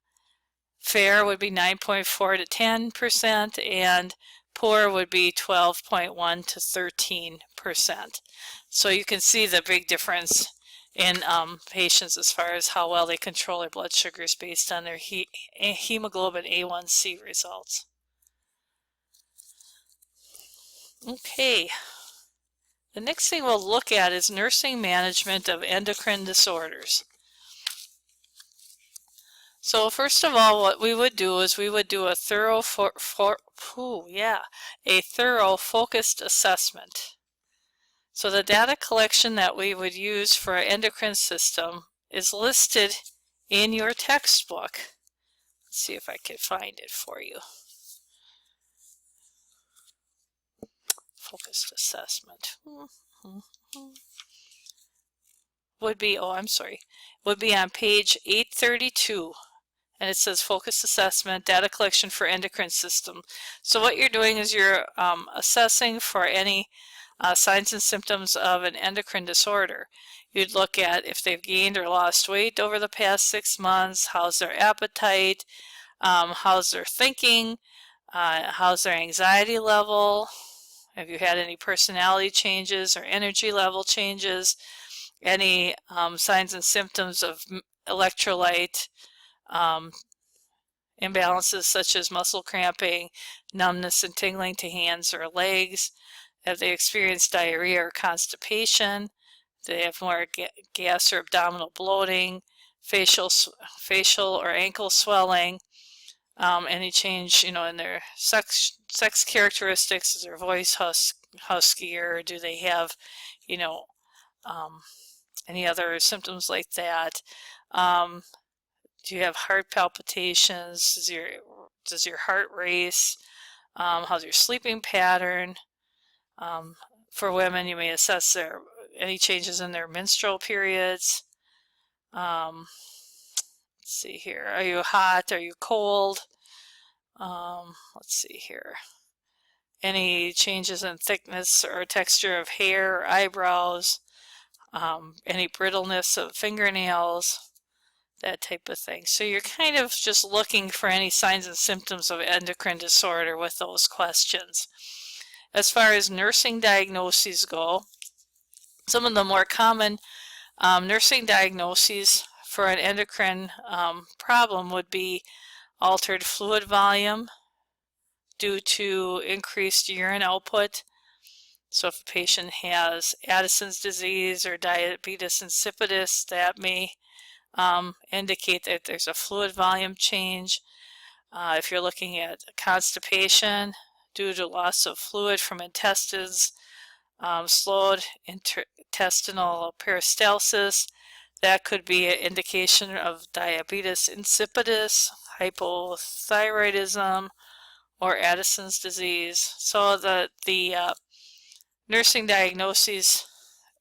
Fair would be 9.4 to 10%, and poor would be 12.1 to 13%. So you can see the big difference in patients as far as how well they control their blood sugars based on their hemoglobin A1C results. Okay, the next thing we'll look at is nursing management of endocrine disorders. So first of all, what we would do is we would do a thorough focused assessment. So the data collection that we would use for our endocrine system is listed in your textbook. Let's see if I can find it for you. Focused assessment would be, would be on page 832. And it says focused assessment, data collection for endocrine system. So what you're doing is you're assessing for any signs and symptoms of an endocrine disorder. You'd look at if they've gained or lost weight over the past 6 months, how's their appetite, how's their thinking, how's their anxiety level, have you had any personality changes or energy level changes, any signs and symptoms of electrolyte imbalances such as muscle cramping, numbness and tingling to hands or legs. Have they experienced diarrhea or constipation? Do they have more gas or abdominal bloating, facial or ankle swelling? Any change, in their sex characteristics? Is their voice huskier? Or do they have, any other symptoms like that? Do you have heart palpitations? Does your heart race? How's your sleeping pattern? For women, you may assess any changes in their menstrual periods. Let's see here. Are you hot? Are you cold? Let's see here. Any changes in thickness or texture of hair or eyebrows? Any brittleness of fingernails? That type of thing. So you're kind of just looking for any signs and symptoms of endocrine disorder with those questions. As far as nursing diagnoses go, some of the more common nursing diagnoses for an endocrine problem would be altered fluid volume due to increased urine output. So if a patient has Addison's disease or diabetes insipidus, that may indicate that there's a fluid volume change. If you're looking at constipation due to loss of fluid from intestines, slowed intestinal peristalsis, that could be an indication of diabetes insipidus, hypothyroidism, or Addison's disease. So the nursing diagnosis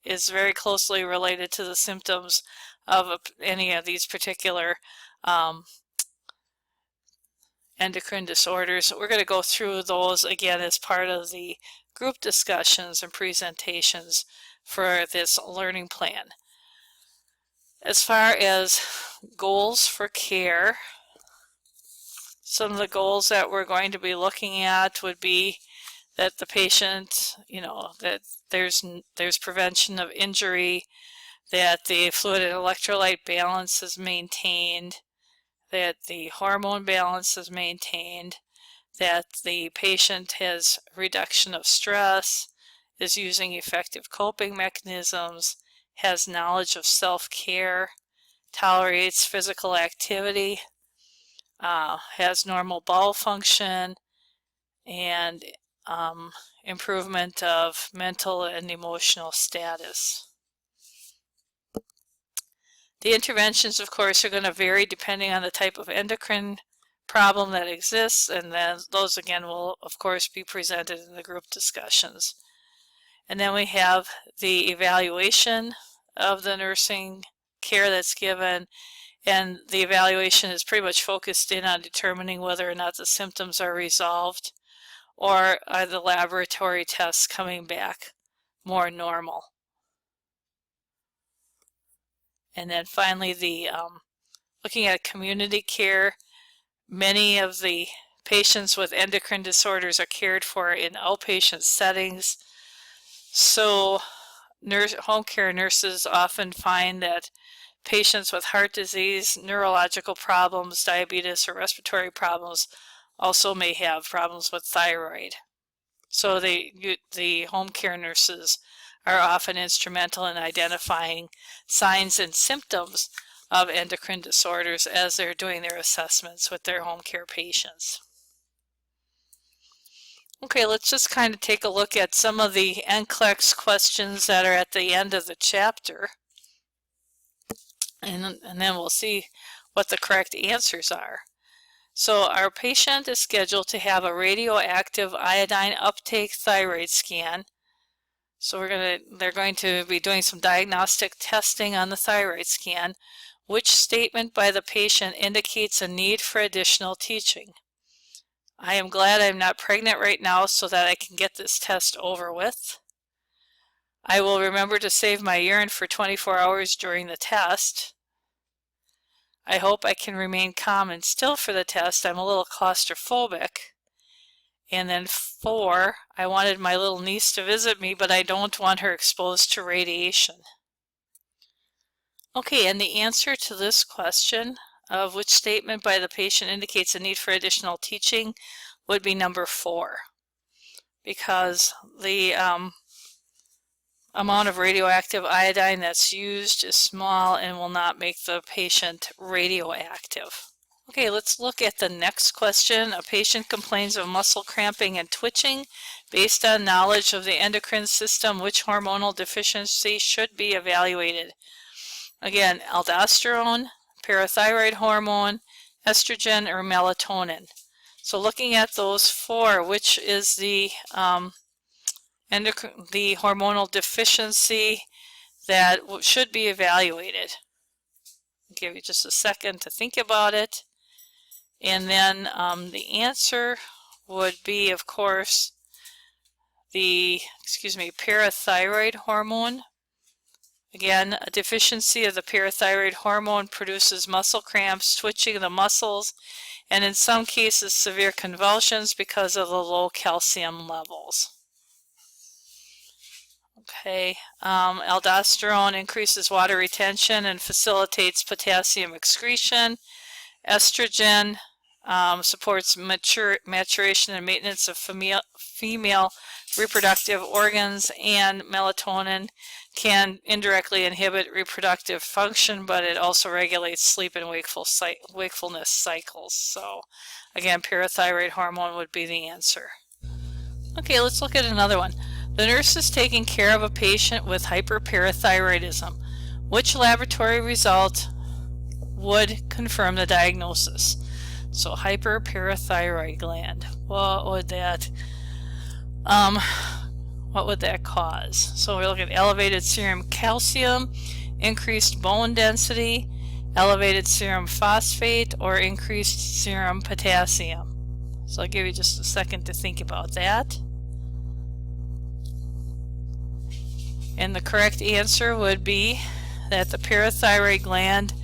is very closely related to the symptoms of any of these particular endocrine disorders. We're going to go through those again as part of the group discussions and presentations for this learning plan. As far as goals for care, some of the goals that we're going to be looking at would be that the patient, that there's prevention of injury, that the fluid and electrolyte balance is maintained, that the hormone balance is maintained, that the patient has reduction of stress, is using effective coping mechanisms, has knowledge of self-care, tolerates physical activity, has normal bowel function, and improvement of mental and emotional status. The interventions, of course, are going to vary depending on the type of endocrine problem that exists, and then those again will, of course, be presented in the group discussions. And then we have the evaluation of the nursing care that's given, and the evaluation is pretty much focused in on determining whether or not the symptoms are resolved or are the laboratory tests coming back more normal. And then finally, the looking at community care. Many of the patients with endocrine disorders are cared for in outpatient settings. So home care nurses often find that patients with heart disease, neurological problems, diabetes, or respiratory problems also may have problems with thyroid. So the home care nurses are often instrumental in identifying signs and symptoms of endocrine disorders as they're doing their assessments with their home care patients. Okay, let's just kind of take a look at some of the NCLEX questions that are at the end of the chapter, and then we'll see what the correct answers are. So our patient is scheduled to have a radioactive iodine uptake thyroid scan. So they're going to be doing some diagnostic testing on the thyroid scan. Which statement by the patient indicates a need for additional teaching? I am glad I'm not pregnant right now so that I can get this test over with. I will remember to save my urine for 24 hours during the test. I hope I can remain calm and still for the test. I'm a little claustrophobic. And then 4, I wanted my little niece to visit me, but I don't want her exposed to radiation. Okay, and the answer to this question of which statement by the patient indicates a need for additional teaching would be number 4, because the amount of radioactive iodine that's used is small and will not make the patient radioactive. Okay, let's look at the next question. A patient complains of muscle cramping and twitching. Based on knowledge of the endocrine system, which hormonal deficiency should be evaluated? Again, aldosterone, parathyroid hormone, estrogen, or melatonin. So looking at those 4, which is the hormonal deficiency that should be evaluated? I'll give you just a second to think about it. And then the answer would be, of course, the parathyroid hormone. Again, a deficiency of the parathyroid hormone produces muscle cramps, twitching of the muscles, and in some cases severe convulsions because of the low calcium levels. Okay, aldosterone increases water retention and facilitates potassium excretion. Estrogen supports maturation and maintenance of female reproductive organs, and melatonin can indirectly inhibit reproductive function, but it also regulates sleep and wakefulness cycles. So again, parathyroid hormone would be the answer. Okay, let's look at another one. The nurse is taking care of a patient with hyperparathyroidism. Which laboratory result would confirm the diagnosis? So hyperparathyroid gland. What would that cause? So we're looking at elevated serum calcium, increased bone density, elevated serum phosphate, or increased serum potassium. So I'll give you just a second to think about that. And the correct answer would be that the parathyroid gland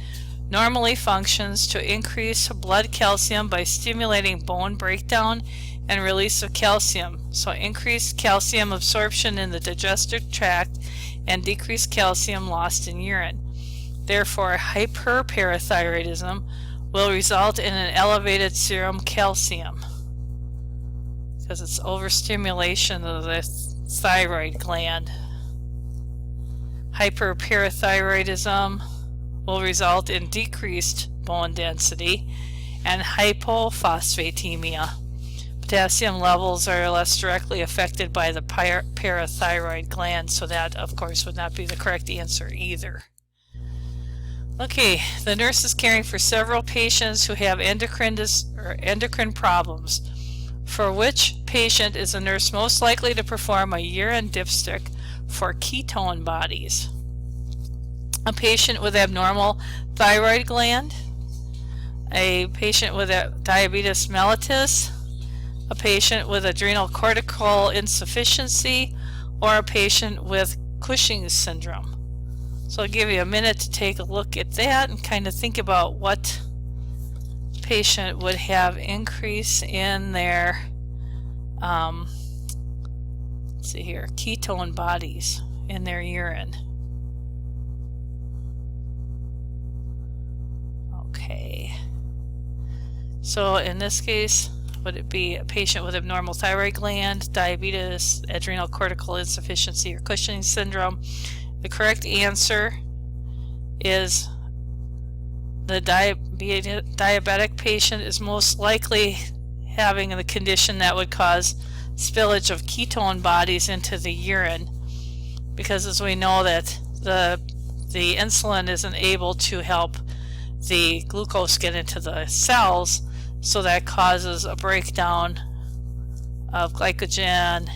normally functions to increase blood calcium by stimulating bone breakdown and release of calcium. So increased calcium absorption in the digestive tract and decreased calcium lost in urine. Therefore, hyperparathyroidism will result in an elevated serum calcium because it's overstimulation of the thyroid gland. Hyperparathyroidism will result in decreased bone density and hypophosphatemia. Potassium levels are less directly affected by the parathyroid gland, so that of course would not be the correct answer either. Okay, the nurse is caring for several patients who have endocrine problems. For which patient is the nurse most likely to perform a urine dipstick for ketone bodies? A patient with abnormal thyroid gland, a patient with diabetes mellitus, a patient with adrenal cortical insufficiency, or a patient with Cushing's syndrome. So I'll give you a minute to take a look at that and kind of think about what patient would have increase in their let's see here, ketone bodies in their urine. Okay, so in this case, would it be a patient with abnormal thyroid gland, diabetes, adrenal cortical insufficiency, or Cushing's syndrome? The correct answer is the diabetic patient is most likely having the condition that would cause spillage of ketone bodies into the urine, because as we know that the insulin isn't able to help the glucose get into the cells, so that causes a breakdown of glycogen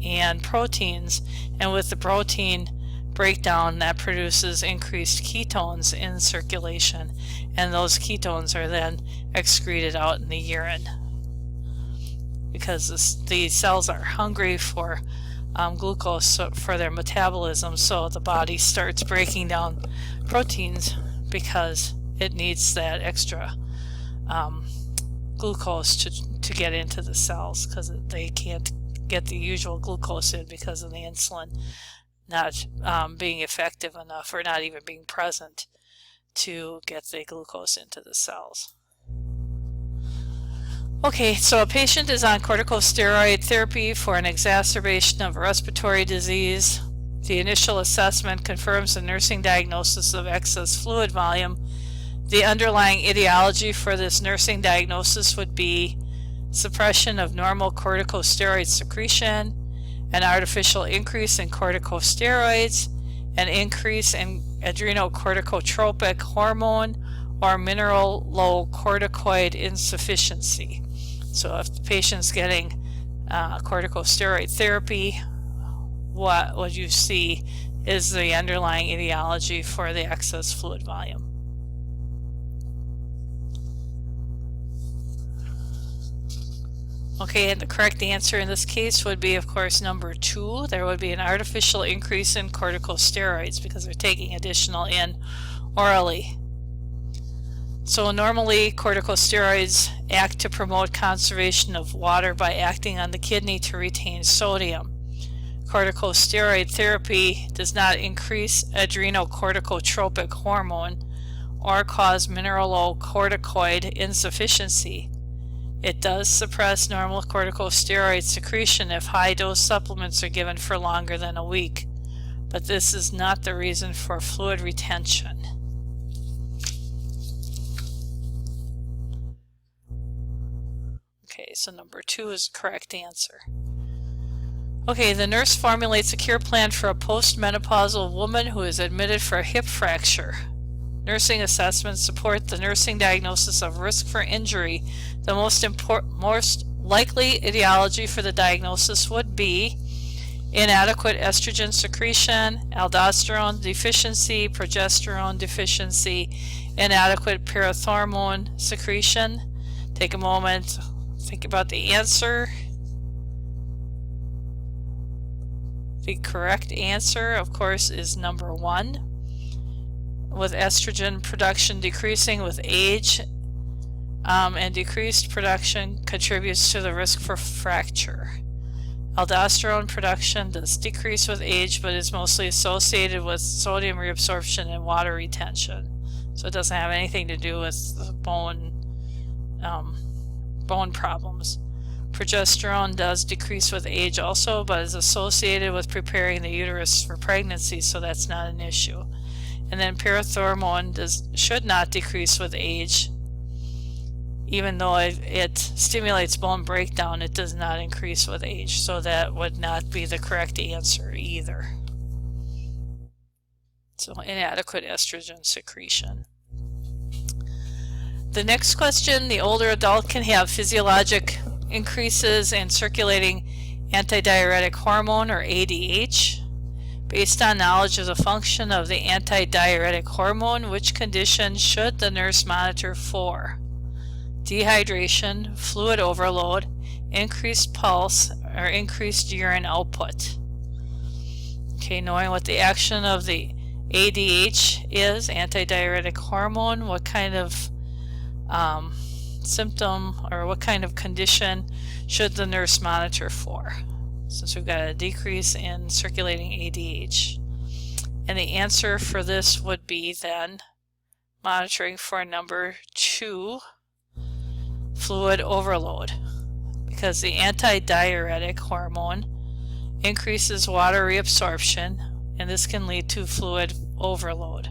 and proteins, and with the protein breakdown that produces increased ketones in circulation, and those ketones are then excreted out in the urine because the cells are hungry for glucose for their metabolism, so the body starts breaking down proteins because it needs that extra glucose to get into the cells, because they can't get the usual glucose in because of the insulin not being effective enough, or not even being present to get the glucose into the cells. Okay, so a patient is on corticosteroid therapy for an exacerbation of a respiratory disease. The initial assessment confirms the nursing diagnosis of excess fluid volume. The underlying etiology for this nursing diagnosis would be suppression of normal corticosteroid secretion, an artificial increase in corticosteroids, an increase in adrenocorticotropic hormone, or mineralocorticoid insufficiency. So if the patient's getting corticosteroid therapy, what would you see is the underlying etiology for the excess fluid volume? Okay, and the correct answer in this case would be, of course, number 2. There would be an artificial increase in corticosteroids because they're taking additional in orally. So normally corticosteroids act to promote conservation of water by acting on the kidney to retain sodium. Corticosteroid therapy does not increase adrenocorticotropic hormone or cause mineralocorticoid insufficiency. It does suppress normal corticosteroid secretion if high-dose supplements are given for longer than a week, but this is not the reason for fluid retention. Okay, so number 2 is the correct answer. Okay, the nurse formulates a care plan for a postmenopausal woman who is admitted for a hip fracture. Nursing assessments support the nursing diagnosis of risk for injury. The most likely etiology for the diagnosis would be inadequate estrogen secretion, aldosterone deficiency, progesterone deficiency, inadequate parathormone secretion. Take a moment, think about the answer. The correct answer, of course, is number 1. With estrogen production decreasing with age, and decreased production contributes to the risk for fracture. Aldosterone production does decrease with age, but is mostly associated with sodium reabsorption and water retention. So it doesn't have anything to do with bone problems. Progesterone does decrease with age also, but is associated with preparing the uterus for pregnancy, so that's not an issue. And then parathormone should not decrease with age. Even though it stimulates bone breakdown, it does not increase with age, so that would not be the correct answer either. So inadequate estrogen secretion. The next question, the older adult can have physiologic increases in circulating antidiuretic hormone, or ADH. Based on knowledge of the function of the antidiuretic hormone, which condition should the nurse monitor for? Dehydration, fluid overload, increased pulse, or increased urine output. Okay, knowing what the action of the ADH is, antidiuretic hormone, what kind of symptom or what kind of condition should the nurse monitor for, since we've got a decrease in circulating ADH? And the answer for this would be then monitoring for number 2, fluid overload, because the antidiuretic hormone increases water reabsorption, and this can lead to fluid overload.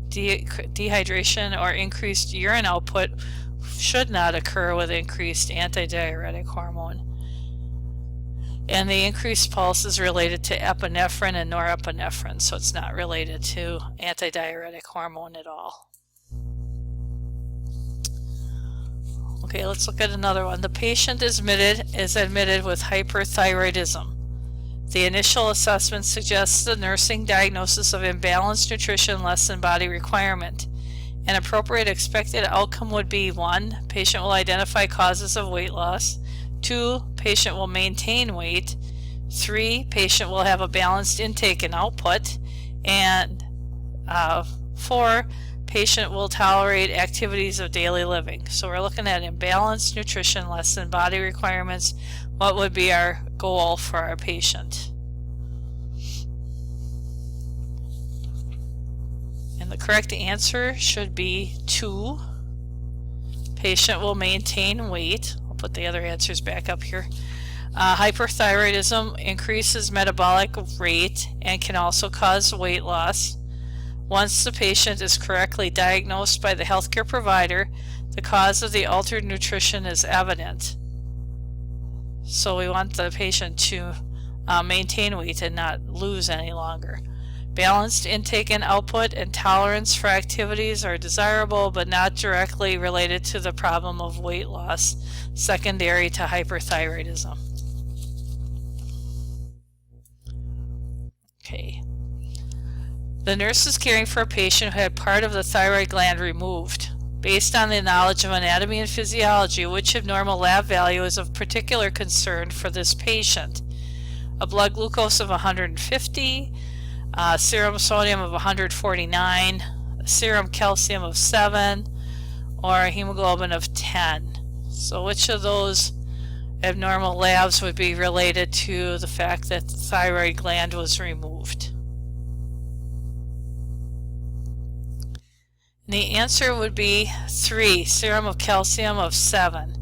Dehydration or increased urine output should not occur with increased antidiuretic hormone. And the increased pulse is related to epinephrine and norepinephrine, so it's not related to antidiuretic hormone at all. Okay, let's look at another one. The patient is admitted with hyperthyroidism. The initial assessment suggests the nursing diagnosis of imbalanced nutrition less than body requirement. An appropriate expected outcome would be 1. Patient will identify causes of weight loss. 2. Patient will maintain weight. 3. Patient will have a balanced intake and output. And 4. Patient will tolerate activities of daily living. So we're looking at imbalanced nutrition less than body requirements. What would be our goal for our patient? And the correct answer should be 2. Patient will maintain weight. I'll put the other answers back up here. Hyperthyroidism increases metabolic rate and can also cause weight loss. Once the patient is correctly diagnosed by the healthcare provider, the cause of the altered nutrition is evident. So we want the patient to maintain weight and not lose any longer. Balanced intake and output and tolerance for activities are desirable, but not directly related to the problem of weight loss, secondary to hyperthyroidism. Okay. The nurse is caring for a patient who had part of the thyroid gland removed. Based on the knowledge of anatomy and physiology, which abnormal lab value is of particular concern for this patient? A blood glucose of 150, serum sodium of 149, serum calcium of 7, or a hemoglobin of 10. So which of those abnormal labs would be related to the fact that the thyroid gland was removed? And the answer would be 3, serum of calcium of 7.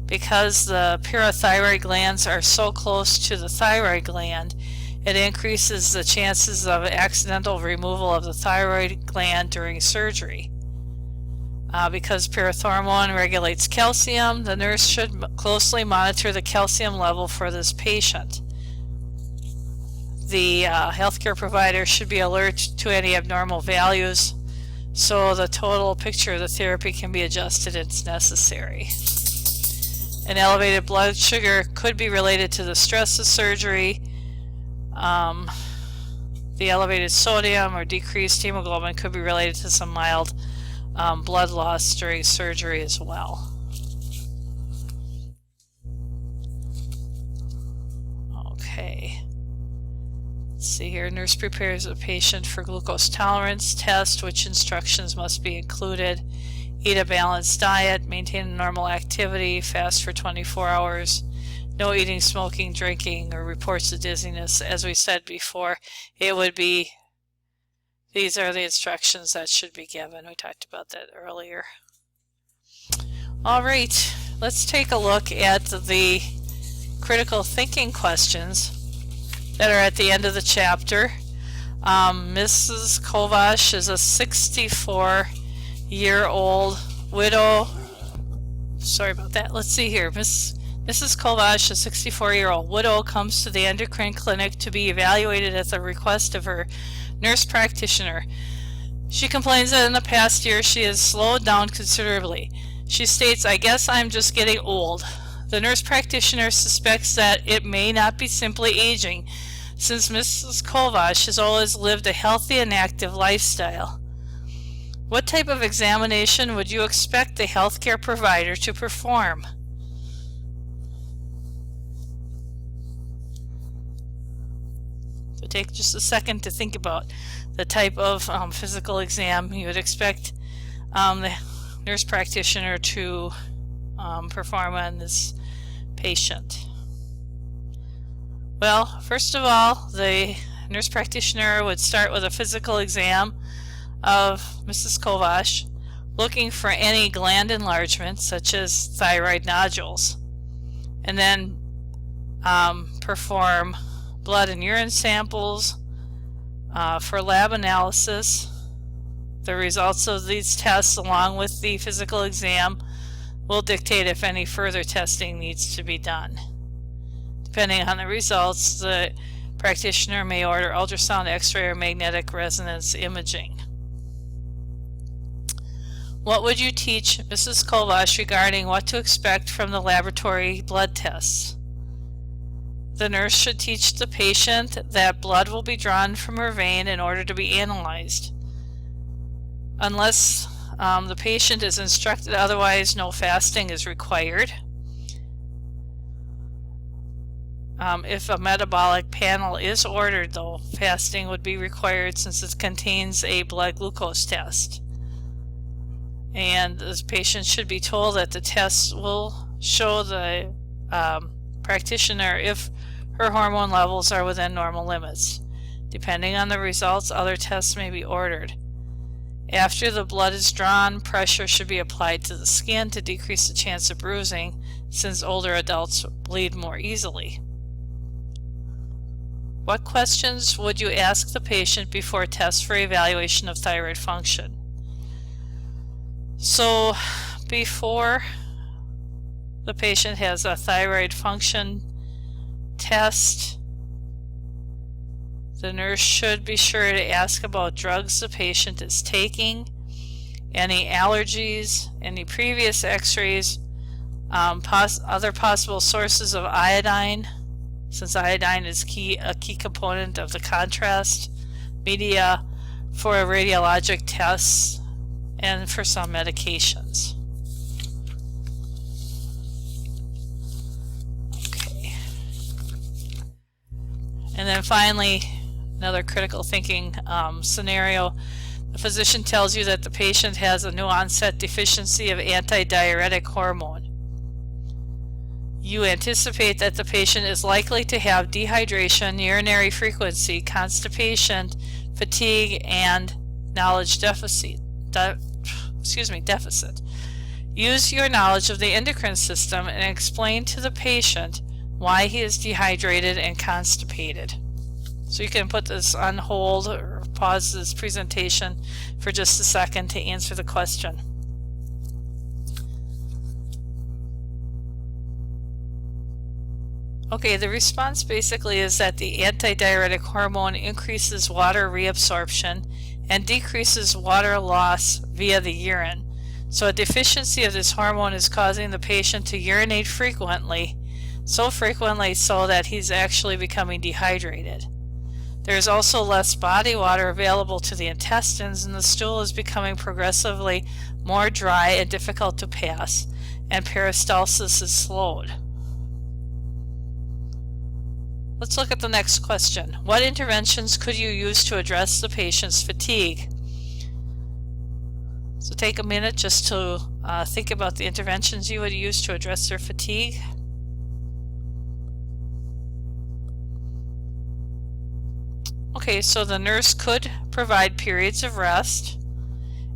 Because the parathyroid glands are so close to the thyroid gland, it increases the chances of accidental removal of the thyroid gland during surgery. Because parathormone regulates calcium, the nurse should closely monitor the calcium level for this patient. The healthcare provider should be alert to any abnormal values, so the total picture of the therapy can be adjusted if necessary. An elevated blood sugar could be related to the stress of surgery. The elevated sodium or decreased hemoglobin could be related to some mild blood loss during surgery as well. Okay. Let's see here. Nurse prepares a patient for glucose tolerance test. Which instructions must be included? Eat a balanced diet, maintain a normal activity, fast for 24 hours, no eating, smoking, drinking, or reports of dizziness. As we said before, it would be, these are the instructions that should be given. We talked about that earlier. All right, let's take a look at the critical thinking questions that are at the end of the chapter. Mrs. Kovash is a 64-year-old widow. Sorry about that. Let's see here. Mrs. Kovash, a 64-year-old widow, comes to the endocrine clinic to be evaluated at the request of her nurse practitioner. She complains that in the past year she has slowed down considerably. She states, "I guess I'm just getting old." The nurse practitioner suspects that it may not be simply aging, since Mrs. Kovash has always lived a healthy and active lifestyle. What type of examination would you expect the healthcare provider to perform? So take just a second to think about the type of physical exam you would expect the nurse practitioner to perform on this patient. Well, first of all, the nurse practitioner would start with a physical exam of Mrs. Kovash, looking for any gland enlargement such as thyroid nodules, and then perform blood and urine samples for lab analysis. The results of these tests, along with the physical exam, will dictate if any further testing needs to be done. Depending on the results, the practitioner may order ultrasound, X-ray, or magnetic resonance imaging. What would you teach Mrs. Kovash regarding what to expect from the laboratory blood tests? The nurse should teach the patient that blood will be drawn from her vein in order to be analyzed. Unless the patient is instructed otherwise, no fasting is required. If a metabolic panel is ordered, though, fasting would be required since it contains a blood glucose test. And the patient should be told that the tests will show the practitioner if her hormone levels are within normal limits. Depending on the results, other tests may be ordered. After the blood is drawn, pressure should be applied to the skin to decrease the chance of bruising, since older adults bleed more easily. What questions would you ask the patient before tests for evaluation of thyroid function? So, before the patient has a thyroid function test, the nurse should be sure to ask about drugs the patient is taking, any allergies, any previous x-rays, other possible sources of iodine, since iodine is a key component of the contrast media for radiologic tests and for some medications. Okay. And then finally, another critical thinking scenario. The physician tells you that the patient has a new onset deficiency of antidiuretic hormone. You anticipate that the patient is likely to have dehydration, urinary frequency, constipation, fatigue, and knowledge deficit. deficit. Use your knowledge of the endocrine system and explain to the patient why he is dehydrated and constipated. So you can put this on hold or pause this presentation for just a second to answer the question. Okay, the response basically is that the antidiuretic hormone increases water reabsorption and decreases water loss via the urine. So a deficiency of this hormone is causing the patient to urinate frequently, so frequently so that he's actually becoming dehydrated. There is also less body water available to the intestines, and the stool is becoming progressively more dry and difficult to pass, and peristalsis is slowed. Let's look at the next question. What interventions could you use to address the patient's fatigue? So take a minute just to think about the interventions you would use to address their fatigue. Okay, so the nurse could provide periods of rest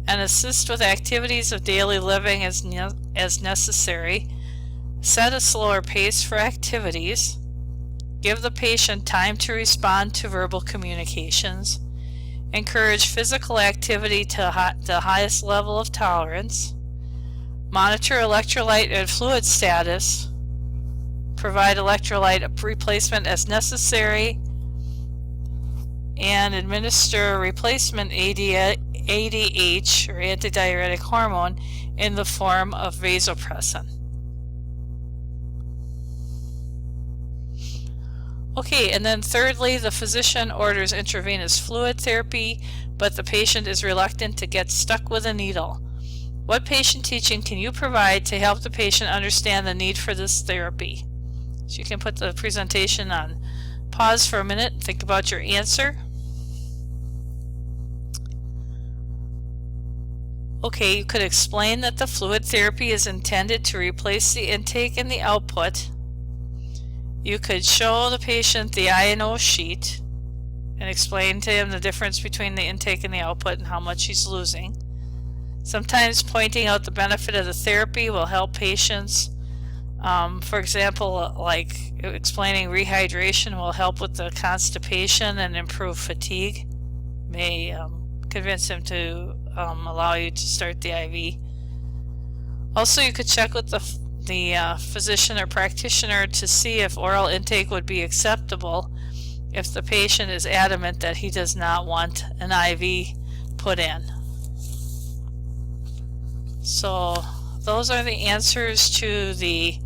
and assist with activities of daily living as necessary, set a slower pace for activities, give the patient time to respond to verbal communications, encourage physical activity to the highest level of tolerance, monitor electrolyte and fluid status, provide electrolyte replacement as necessary, and administer replacement ADH, or antidiuretic hormone, in the form of vasopressin. Okay, and then thirdly, the physician orders intravenous fluid therapy, but the patient is reluctant to get stuck with a needle. What patient teaching can you provide to help the patient understand the need for this therapy? So you can put the presentation on pause for a minute and think about your answer. Okay, you could explain that the fluid therapy is intended to replace the intake and the output. You could show the patient the I&O sheet and explain to him the difference between the intake and the output and how much he's losing. Sometimes pointing out the benefit of the therapy will help patients. For example, like explaining rehydration will help with the constipation and improve fatigue. May convince him to allow you to start the IV. Also, you could check with the physician or practitioner to see if oral intake would be acceptable if the patient is adamant that he does not want an IV put in. So those are the answers to the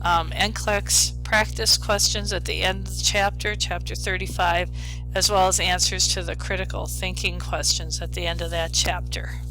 NCLEX practice questions at the end of the chapter, chapter 35, as well as answers to the critical thinking questions at the end of that chapter.